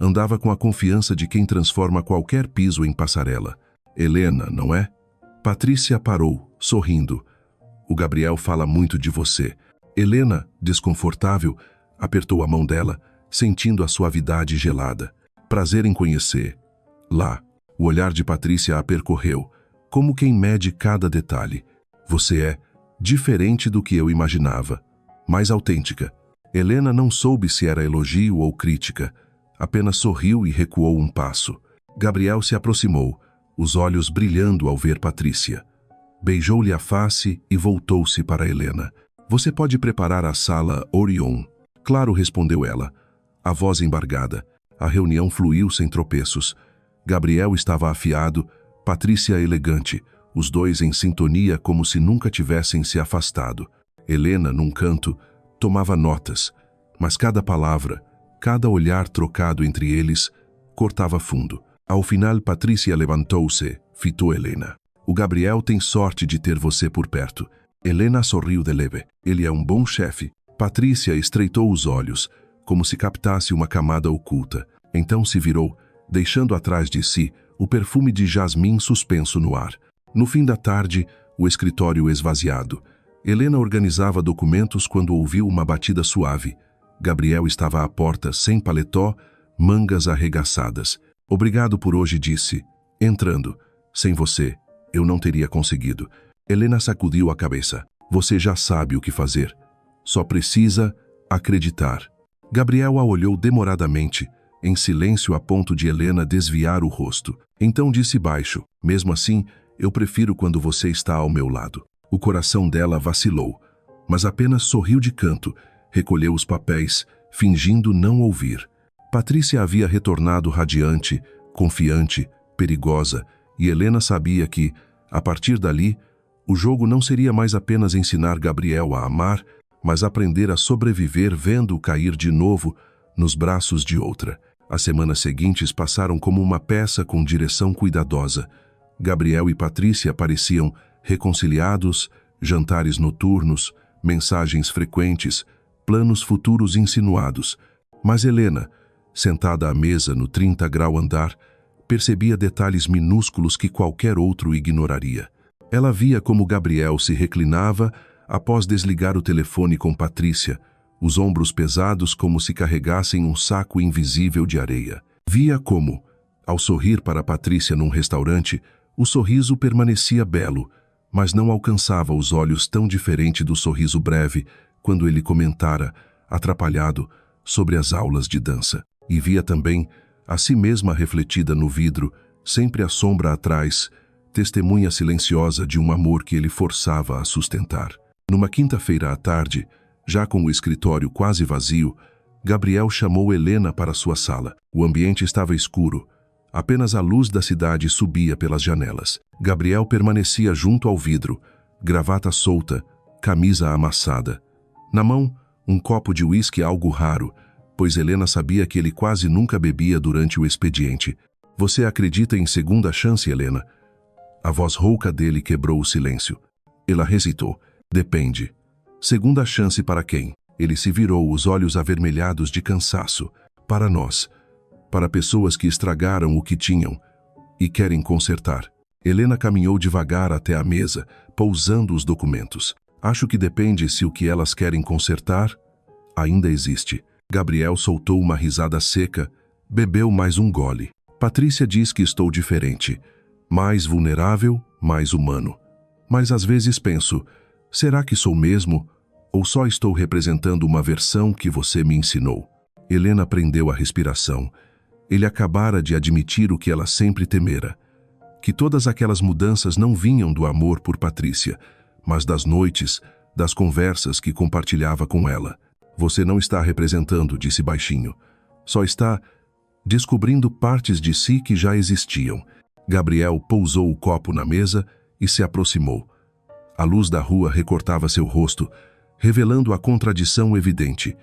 Andava com a confiança de quem transforma qualquer piso em passarela. Helena, não é? Patrícia parou, sorrindo. O Gabriel fala muito de você. Helena, desconfortável, apertou a mão dela, sentindo a suavidade gelada. Prazer em conhecer. Lá, o olhar de Patrícia a percorreu, como quem mede cada detalhe. Você é diferente do que eu imaginava, mais autêntica. Helena não soube se era elogio ou crítica, apenas sorriu e recuou um passo. Gabriel se aproximou, os olhos brilhando ao ver Patrícia. Beijou-lhe a face e voltou-se para Helena. Você pode preparar a sala Orion? Claro, respondeu ela, a voz embargada. A reunião fluiu sem tropeços. Gabriel estava afiado, Patrícia elegante, os dois em sintonia como se nunca tivessem se afastado. Helena, num canto, tomava notas, mas cada palavra, cada olhar trocado entre eles, cortava fundo. Ao final, Patrícia levantou-se, fitou Helena. O Gabriel tem sorte de ter você por perto. Helena sorriu de leve. Ele é um bom chefe. Patrícia estreitou os olhos, como se captasse uma camada oculta. Então se virou, deixando atrás de si o perfume de jasmim suspenso no ar. No fim da tarde, o escritório esvaziado. Helena organizava documentos quando ouviu uma batida suave. Gabriel estava à porta, sem paletó, mangas arregaçadas. Obrigado por hoje, disse, entrando. Sem você, eu não teria conseguido. Helena sacudiu a cabeça. Você já sabe o que fazer. Só precisa acreditar. Gabriel a olhou demoradamente, em silêncio a ponto de Helena desviar o rosto. Então disse baixo, mesmo assim, eu prefiro quando você está ao meu lado. O coração dela vacilou, mas apenas sorriu de canto, recolheu os papéis, fingindo não ouvir. Patrícia havia retornado radiante, confiante, perigosa, e Helena sabia que, a partir dali, o jogo não seria mais apenas ensinar Gabriel a amar, mas aprender a sobreviver vendo-o cair de novo nos braços de outra. As semanas seguintes passaram como uma peça com direção cuidadosa. Gabriel e Patrícia pareciam reconciliados, jantares noturnos, mensagens frequentes, planos futuros insinuados. Mas Helena, sentada à mesa no 30-grau andar, percebia detalhes minúsculos que qualquer outro ignoraria. Ela via como Gabriel se reclinava após desligar o telefone com Patrícia, os ombros pesados como se carregassem um saco invisível de areia. Via como, ao sorrir para Patrícia num restaurante, o sorriso permanecia belo, mas não alcançava os olhos tão diferente do sorriso breve quando ele comentara, atrapalhado, sobre as aulas de dança. E via também a si mesma refletida no vidro, sempre a sombra atrás, testemunha silenciosa de um amor que ele forçava a sustentar. Numa quinta-feira à tarde, já com o escritório quase vazio, Gabriel chamou Helena para sua sala. O ambiente estava escuro. Apenas a luz da cidade subia pelas janelas. Gabriel permanecia junto ao vidro, gravata solta, camisa amassada. Na mão, um copo de uísque algo raro, pois Helena sabia que ele quase nunca bebia durante o expediente. Você acredita em segunda chance, Helena? A voz rouca dele quebrou o silêncio. Ela recitou. Depende. Segunda chance para quem? Ele se virou, os olhos avermelhados de cansaço. Para nós. Para pessoas que estragaram o que tinham e querem consertar. Helena caminhou devagar até a mesa, pousando os documentos. Acho que depende se o que elas querem consertar ainda existe. Gabriel soltou uma risada seca, bebeu mais um gole. Patrícia diz que estou diferente. Mais vulnerável, mais humano. Mas às vezes penso, será que sou mesmo? Ou só estou representando uma versão que você me ensinou? Helena prendeu a respiração. Ele acabara de admitir o que ela sempre temera. Que todas aquelas mudanças não vinham do amor por Patrícia, mas das noites, das conversas que compartilhava com ela. Você não está representando, disse baixinho. Só está descobrindo partes de si que já existiam. Gabriel pousou o copo na mesa e se aproximou. A luz da rua recortava seu rosto, revelando a contradição evidente.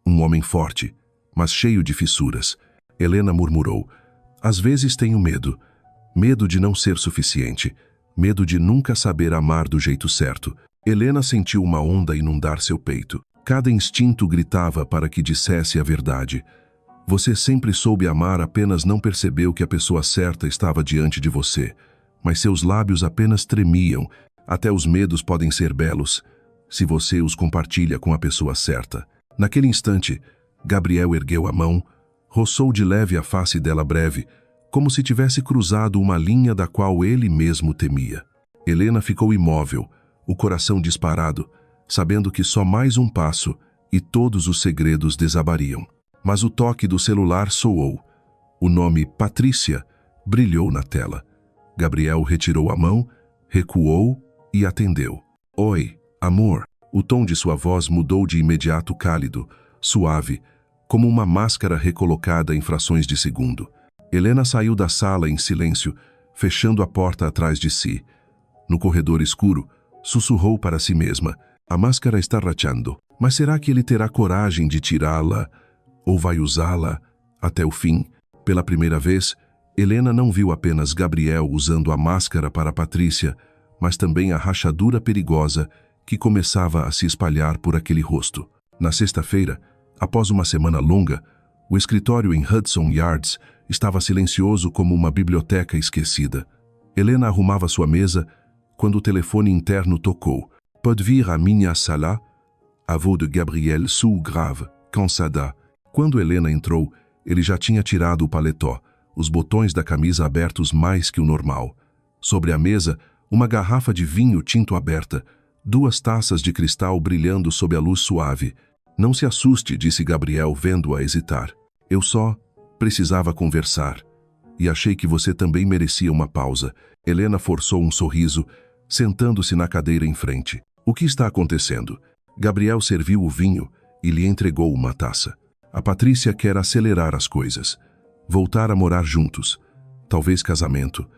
Um homem forte, mas cheio de fissuras. Helena murmurou. Às vezes tenho medo. Medo de não ser suficiente. Medo de nunca saber amar do jeito certo. Helena sentiu uma onda inundar seu peito. Cada instinto gritava para que dissesse a verdade. Você sempre soube amar, apenas não percebeu que a pessoa certa estava diante de você. Mas seus lábios apenas tremiam. Até os medos podem ser belos, se você os compartilha com a pessoa certa. Naquele instante, Gabriel ergueu a mão, roçou de leve a face dela breve, como se tivesse cruzado uma linha da qual ele mesmo temia. Helena ficou imóvel, o coração disparado, sabendo que só mais um passo e todos os segredos desabariam. Mas o toque do celular soou. O nome Patrícia brilhou na tela. Gabriel retirou a mão, recuou e atendeu. Oi, amor. O tom de sua voz mudou de imediato cálido, suave, como uma máscara recolocada em frações de segundo. Helena saiu da sala em silêncio, fechando a porta atrás de si. No corredor escuro, sussurrou para si mesma. A máscara está rachando. Mas será que ele terá coragem de tirá-la? Ou vai usá-la até o fim? Pela primeira vez, Helena não viu apenas Gabriel usando a máscara para Patrícia, mas também a rachadura perigosa que começava a se espalhar por aquele rosto. Na sexta-feira, após uma semana longa, o escritório em Hudson Yards estava silencioso como uma biblioteca esquecida. Helena arrumava sua mesa quando o telefone interno tocou. Pode vir à minha sala? A voz de Gabriel soou grave, cansada. Quando Helena entrou, ele já tinha tirado o paletó, os botões da camisa abertos mais que o normal. Sobre a mesa, uma garrafa de vinho tinto aberta, 2 taças de cristal brilhando sob a luz suave. Não se assuste, disse Gabriel, vendo-a hesitar. Eu só precisava conversar. E achei que você também merecia uma pausa. Helena forçou um sorriso, sentando-se na cadeira em frente. O que está acontecendo? Gabriel serviu o vinho e lhe entregou uma taça. A Patrícia quer acelerar as coisas. Voltar a morar juntos. Talvez casamento.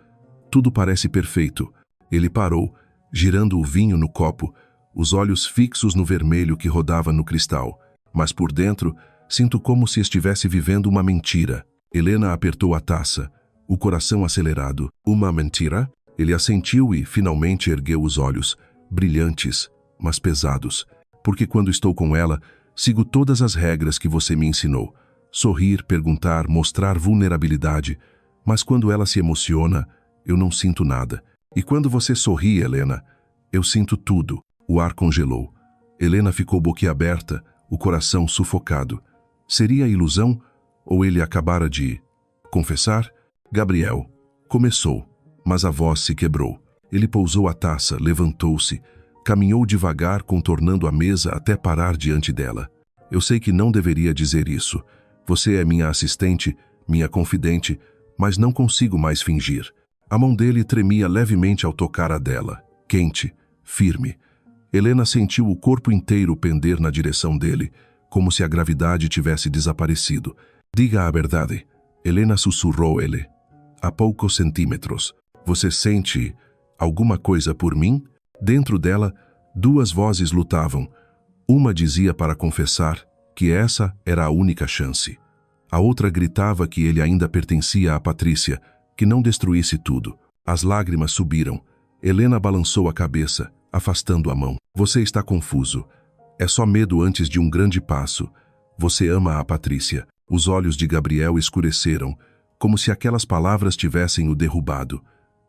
Tudo parece perfeito. Ele parou, girando o vinho no copo, os olhos fixos no vermelho que rodava no cristal. Mas por dentro, Sinto como se estivesse vivendo uma mentira. Helena apertou a taça, o coração acelerado. Uma mentira? Ele assentiu e, finalmente, ergueu os olhos, brilhantes, mas pesados. Porque quando estou com ela, sigo todas as regras que você me ensinou. Sorrir, perguntar, mostrar vulnerabilidade. Mas quando ela se emociona, eu não sinto nada. E quando você sorri, Helena, eu sinto tudo. O ar congelou. Helena ficou boquiaberta, o coração sufocado. Seria ilusão ou ele acabara de confessar? Gabriel começou, mas a voz se quebrou. Ele pousou a taça, levantou-se, caminhou devagar, contornando a mesa até parar diante dela. Eu sei que não deveria dizer isso. Você é minha assistente, minha confidente, mas não consigo mais fingir. A mão dele tremia levemente ao tocar a dela, quente, firme. Helena sentiu o corpo inteiro pender na direção dele, como se a gravidade tivesse desaparecido. Diga a verdade, Helena sussurrou ele. A poucos centímetros. Você sente alguma coisa por mim? Dentro dela, duas vozes lutavam. Uma dizia para confessar que essa era a única chance. A outra gritava que ele ainda pertencia a Patrícia, que não destruísse tudo. As lágrimas subiram. Helena balançou a cabeça, afastando a mão. Você está confuso. É só medo antes de um grande passo. Você ama a Patrícia. Os olhos de Gabriel escureceram, como se aquelas palavras tivessem o derrubado.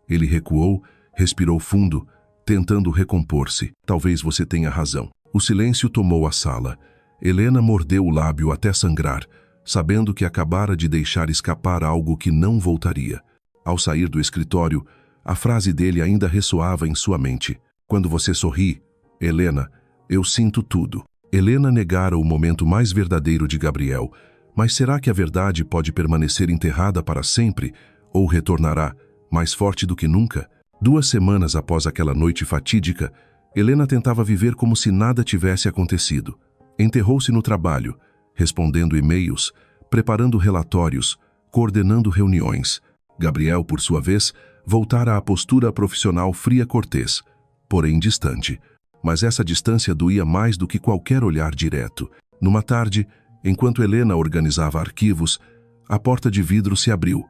Ele recuou, respirou fundo, tentando recompor-se. Talvez você tenha razão. O silêncio tomou a sala. Helena mordeu o lábio até sangrar, sabendo que acabara de deixar escapar algo que não voltaria. Ao sair do escritório, a frase dele ainda ressoava em sua mente. Quando você sorri, Helena, eu sinto tudo. Helena negara o momento mais verdadeiro de Gabriel, mas será que a verdade pode permanecer enterrada para sempre ou retornará, mais forte do que nunca? 2 semanas após aquela noite fatídica, Helena tentava viver como se nada tivesse acontecido. Enterrou-se no trabalho, respondendo e-mails, preparando relatórios, coordenando reuniões. Gabriel, por sua vez, voltara à postura profissional fria cortês, porém distante. Mas essa distância doía mais do que qualquer olhar direto. Numa tarde, enquanto Helena organizava arquivos, a porta de vidro se abriu.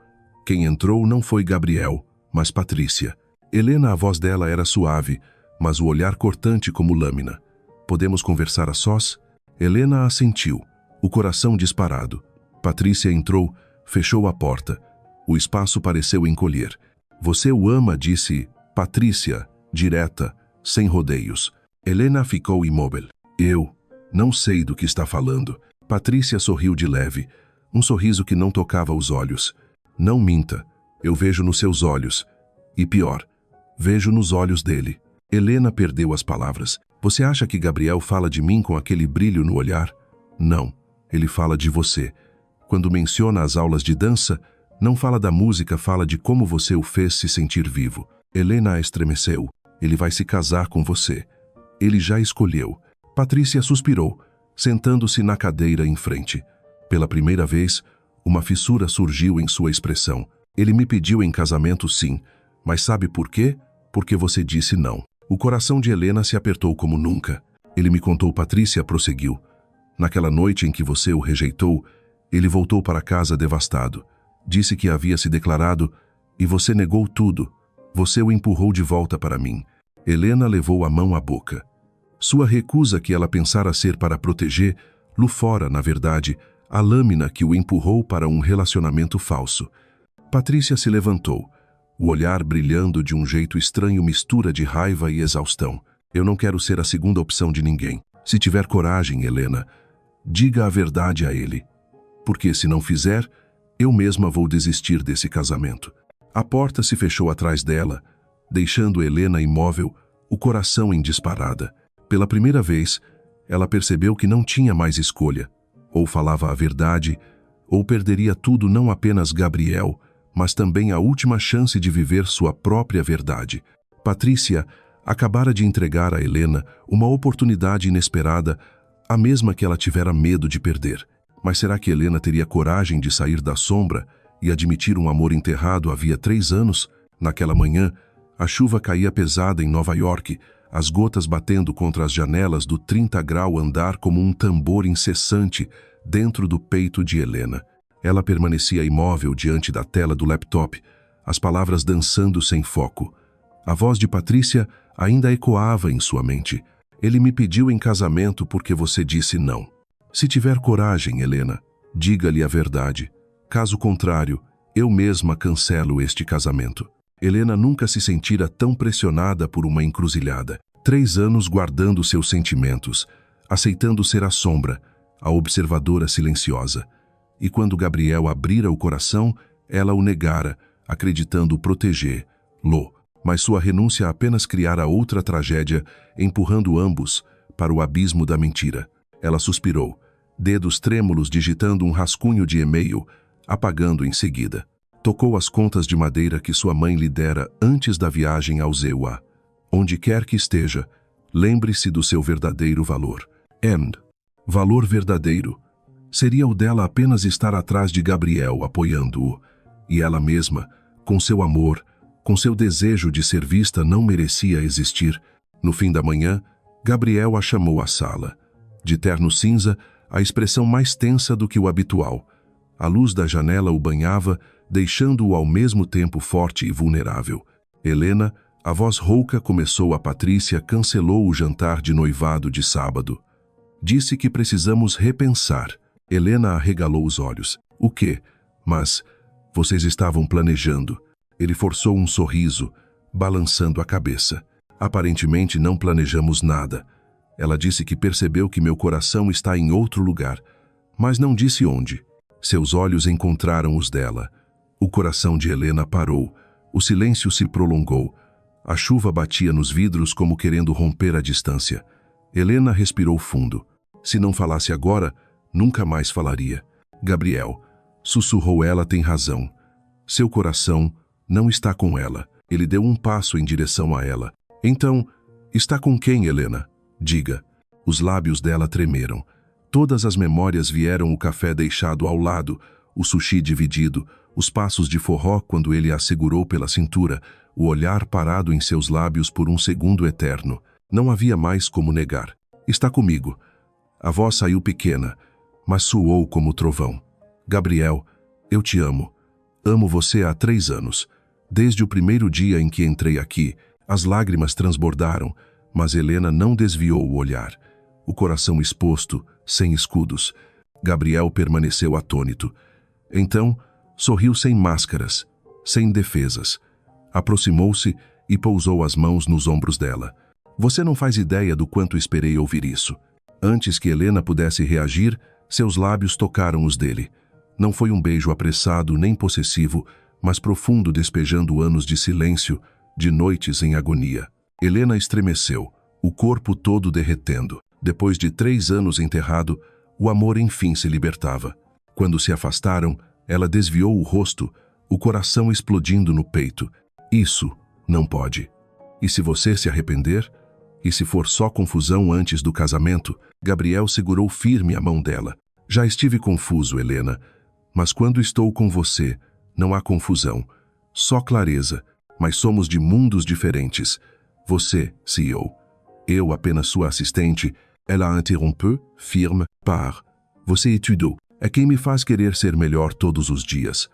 Quem entrou não foi Gabriel, mas Patrícia. Helena, a voz dela era suave, mas o olhar cortante como lâmina. Podemos conversar a sós? Helena assentiu, o coração disparado. Patrícia entrou, fechou a porta. O espaço pareceu encolher. Você o ama, disse Patrícia, direta, sem rodeios. Helena ficou imóvel. Eu não sei do que está falando. Patrícia sorriu de leve, um sorriso que não tocava os olhos. Não minta, eu vejo nos seus olhos. E pior, vejo nos olhos dele. Helena perdeu as palavras. Você acha que Gabriel fala de mim com aquele brilho no olhar? Não, ele fala de você. Quando menciona as aulas de dança, não fala da música, fala de como você o fez se sentir vivo. Helena estremeceu. Ele vai se casar com você. Ele já escolheu. Patrícia suspirou, sentando-se na cadeira em frente. Pela primeira vez, uma fissura surgiu em sua expressão. Ele me pediu em casamento, sim. Mas sabe por quê? Porque você disse não. O coração de Helena se apertou como nunca. Ele me contou, Patrícia prosseguiu. Naquela noite em que você o rejeitou, ele voltou para casa devastado. Disse que havia se declarado e você negou tudo. Você o empurrou de volta para mim. Helena levou a mão à boca. Sua recusa, que ela pensara ser para proteger, lhe fora, na verdade, a lâmina que o empurrou para um relacionamento falso. Patrícia se levantou, o olhar brilhando de um jeito estranho, mistura de raiva e exaustão. Eu não quero ser a segunda opção de ninguém. Se tiver coragem, Helena, diga a verdade a ele. Porque se não fizer, eu mesma vou desistir desse casamento. A porta se fechou atrás dela, deixando Helena imóvel, o coração em disparada. Pela primeira vez, ela percebeu que não tinha mais escolha. Ou falava a verdade, ou perderia tudo, não apenas Gabriel, mas também a última chance de viver sua própria verdade. Patrícia acabara de entregar a Helena uma oportunidade inesperada, a mesma que ela tivera medo de perder. Mas será que Helena teria coragem de sair da sombra e admitir um amor enterrado havia 3 anos? Naquela manhã, a chuva caía pesada em Nova York, as gotas batendo contra as janelas do 30 grau andar como um tambor incessante, dentro do peito de Helena. Ela permanecia imóvel diante da tela do laptop, as palavras dançando sem foco. A voz de Patrícia ainda ecoava em sua mente. Ele me pediu em casamento porque você disse não. Se tiver coragem, Helena, diga-lhe a verdade. Caso contrário, eu mesma cancelo este casamento. Helena nunca se sentira tão pressionada por uma encruzilhada. 3 anos guardando seus sentimentos, aceitando ser a sombra, a observadora silenciosa. E quando Gabriel abrira o coração, ela o negara, acreditando protegê-lo. Mas sua renúncia apenas criara outra tragédia, empurrando ambos para o abismo da mentira. Ela suspirou, dedos trêmulos digitando um rascunho de e-mail, apagando em seguida. Tocou as contas de madeira que sua mãe lhe dera antes da viagem ao Zewa. Onde quer que esteja, lembre-se do seu verdadeiro valor. Valor verdadeiro. Seria o dela apenas estar atrás de Gabriel, apoiando-o. E ela mesma, com seu amor, com seu desejo de ser vista, não merecia existir. No fim da manhã, Gabriel a chamou à sala. De terno cinza, a expressão mais tensa do que o habitual. A luz da janela o banhava, deixando-o ao mesmo tempo forte e vulnerável. Helena, a voz rouca, começou a Patrícia, cancelou o jantar de noivado de sábado. Disse que precisamos repensar. Helena arregalou os olhos. O quê? Mas vocês estavam planejando. Ele forçou um sorriso, balançando a cabeça. Aparentemente não planejamos nada. Ela disse que percebeu que meu coração está em outro lugar, mas não disse onde. Seus olhos encontraram os dela. O coração de Helena parou. O silêncio se prolongou. A chuva batia nos vidros como querendo romper a distância. Helena respirou fundo. Se não falasse agora, nunca mais falaria. Gabriel, sussurrou ela, tem razão. Seu coração não está com ela. Ele deu um passo em direção a ela. Então, está com quem, Helena? Diga. Os lábios dela tremeram. Todas as memórias vieram: o café deixado ao lado, o sushi dividido, os passos de forró quando ele a segurou pela cintura, o olhar parado em seus lábios por um segundo eterno. Não havia mais como negar. Está comigo. A voz saiu pequena, mas soou como trovão. Gabriel, eu te amo. Amo você há 3 anos. Desde o primeiro dia em que entrei aqui, as lágrimas transbordaram, mas Helena não desviou o olhar. O coração exposto, sem escudos. Gabriel permaneceu atônito. Então, sorriu sem máscaras, sem defesas. Aproximou-se e pousou as mãos nos ombros dela. Você não faz ideia do quanto esperei ouvir isso. Antes que Helena pudesse reagir, seus lábios tocaram os dele. Não foi um beijo apressado nem possessivo, mas profundo, despejando anos de silêncio, de noites em agonia. Helena estremeceu, o corpo todo derretendo. Depois de 3 anos enterrado, o amor enfim se libertava. Quando se afastaram, ela desviou o rosto, o coração explodindo no peito. Isso não pode. E se você se arrepender? E se for só confusão antes do casamento? Gabriel segurou firme a mão dela. Já estive confuso, Helena, mas quando estou com você, não há confusão, só clareza, mas somos de mundos diferentes. Você, CEO. Eu apenas sua assistente. Ela a interrompeu, firme, par. Você estudou. É quem me faz querer ser melhor todos os dias.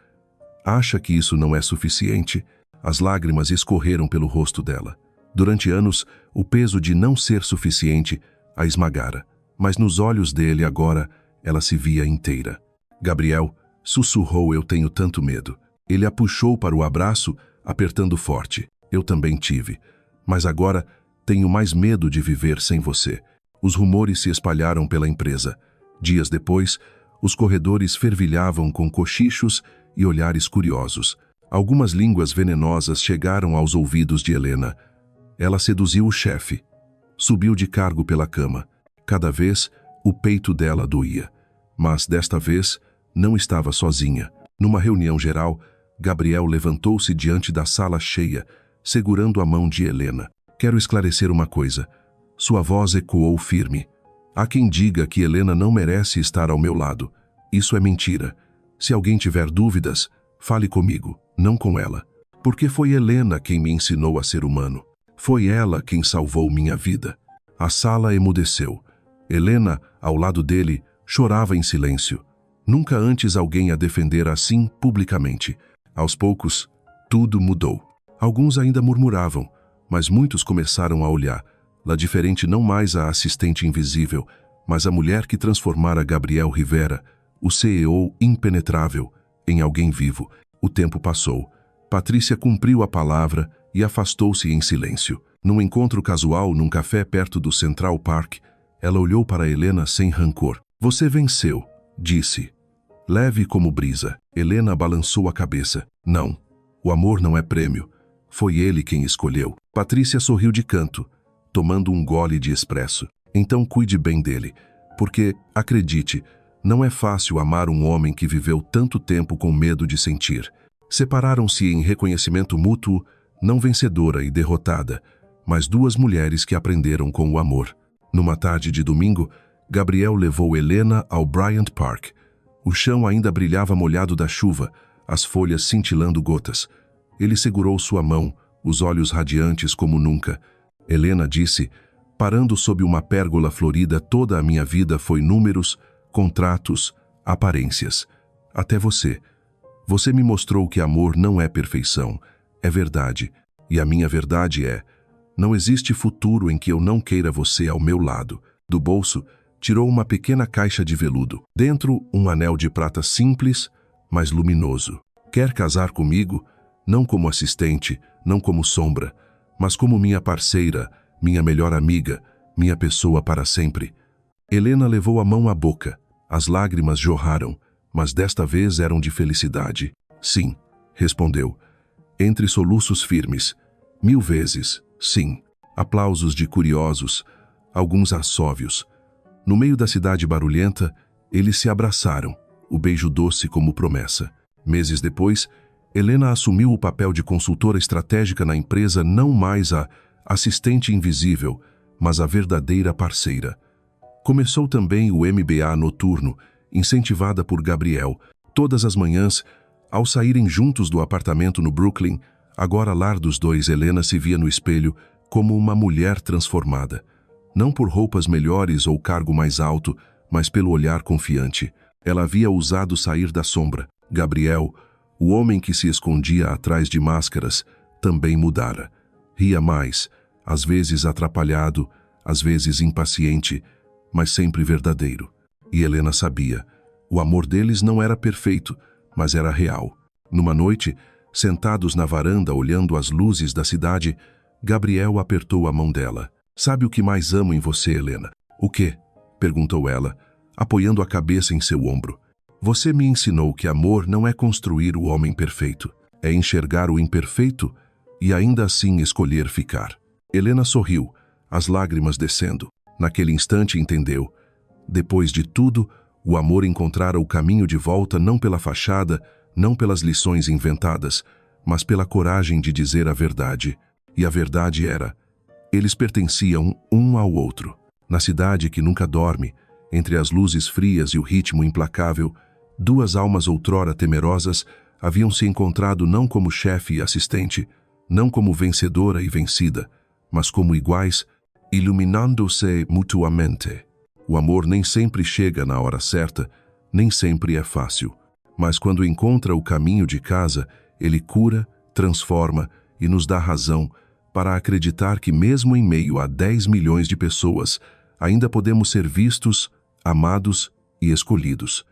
Acha que isso não é suficiente? As lágrimas escorreram pelo rosto dela. Durante anos, o peso de não ser suficiente a esmagara. Mas nos olhos dele agora, ela se via inteira. Gabriel, sussurrou, eu tenho tanto medo. Ele a puxou para o abraço, apertando forte. Eu também tive. Mas agora tenho mais medo de viver sem você. Os rumores se espalharam pela empresa. Dias depois, os corredores fervilhavam com cochichos e olhares curiosos. Algumas línguas venenosas chegaram aos ouvidos de Helena. Ela seduziu o chefe. Subiu de cargo pela cama. Cada vez, o peito dela doía. Mas, desta vez, não estava sozinha. Numa reunião geral, Gabriel levantou-se diante da sala cheia, segurando a mão de Helena. Quero esclarecer uma coisa. Sua voz ecoou firme. Há quem diga que Helena não merece estar ao meu lado. Isso é mentira. Se alguém tiver dúvidas, fale comigo, não com ela. Porque foi Helena quem me ensinou a ser humano. Foi ela quem salvou minha vida. A sala emudeceu. Helena, ao lado dele, Chorava em silêncio. Nunca antes alguém a defendera assim publicamente. Aos poucos, tudo mudou. Alguns ainda murmuravam, mas muitos começaram a olhar. Lá diferente não mais a assistente invisível, mas a mulher que transformara Gabriel Rivera, o CEO impenetrável, em alguém vivo. O tempo passou. Patrícia cumpriu a palavra e afastou-se em silêncio. Num encontro casual num café perto do Central Park, ela olhou para Helena sem rancor. Você venceu, disse. Leve como brisa. Helena balançou a cabeça. Não, o amor não é prêmio. Foi ele quem escolheu. Patrícia sorriu de canto, tomando um gole de expresso. Então cuide bem dele, porque, acredite, não é fácil amar um homem que viveu tanto tempo com medo de sentir. Separaram-se em reconhecimento mútuo, não vencedora e derrotada, mas duas mulheres que aprenderam com o amor. Numa tarde de domingo, Gabriel levou Helena ao Bryant Park. O chão ainda brilhava molhado da chuva, as folhas cintilando gotas. Ele segurou sua mão, os olhos radiantes como nunca. Helena disse, parando sob uma pérgola florida, toda a minha vida foi números, contratos, aparências. Até você. Você me mostrou que amor não é perfeição, é verdade. E a minha verdade é, não existe futuro em que eu não queira você ao meu lado. Do bolso, tirou uma pequena caixa de veludo. Dentro, um anel de prata simples, mas luminoso. Quer casar comigo? Não como assistente, não como sombra, mas como minha parceira, minha melhor amiga, minha pessoa para sempre. Helena levou a mão à boca. As lágrimas jorraram, mas desta vez eram de felicidade. Sim, respondeu, entre soluços firmes. 1000 vezes, sim. Aplausos de curiosos, alguns assóvios. No meio da cidade barulhenta, eles se abraçaram, o beijo doce como promessa. Meses depois, Helena assumiu o papel de consultora estratégica na empresa, não mais a assistente invisível, mas a verdadeira parceira. Começou também o MBA noturno, incentivada por Gabriel. Todas as manhãs, ao saírem juntos do apartamento no Brooklyn, agora lar dos dois, Helena se via no espelho como uma mulher transformada. Não por roupas melhores ou cargo mais alto, mas pelo olhar confiante. Ela havia ousado sair da sombra. Gabriel, o homem que se escondia atrás de máscaras, também mudara. Ria mais, às vezes atrapalhado, às vezes impaciente, mas sempre verdadeiro. E Helena sabia, o amor deles não era perfeito, mas era real. Numa noite, sentados na varanda olhando as luzes da cidade, Gabriel apertou a mão dela. Sabe o que mais amo em você, Helena? O quê? Perguntou ela, apoiando a cabeça em seu ombro. Você me ensinou que amor não é construir o homem perfeito, é enxergar o imperfeito e ainda assim escolher ficar. Helena sorriu, as lágrimas descendo. Naquele instante entendeu. Depois de tudo, o amor encontrara o caminho de volta não pela fachada, não pelas lições inventadas, mas pela coragem de dizer a verdade. E a verdade era, eles pertenciam um ao outro. Na cidade que nunca dorme, entre as luzes frias e o ritmo implacável, duas almas outrora temerosas haviam se encontrado não como chefe e assistente, não como vencedora e vencida, mas como iguais, iluminando-se mutuamente. O amor nem sempre chega na hora certa, nem sempre é fácil, mas quando encontra o caminho de casa, ele cura, transforma e nos dá razão para acreditar que mesmo em meio a 10 milhões de pessoas, ainda podemos ser vistos, amados e escolhidos.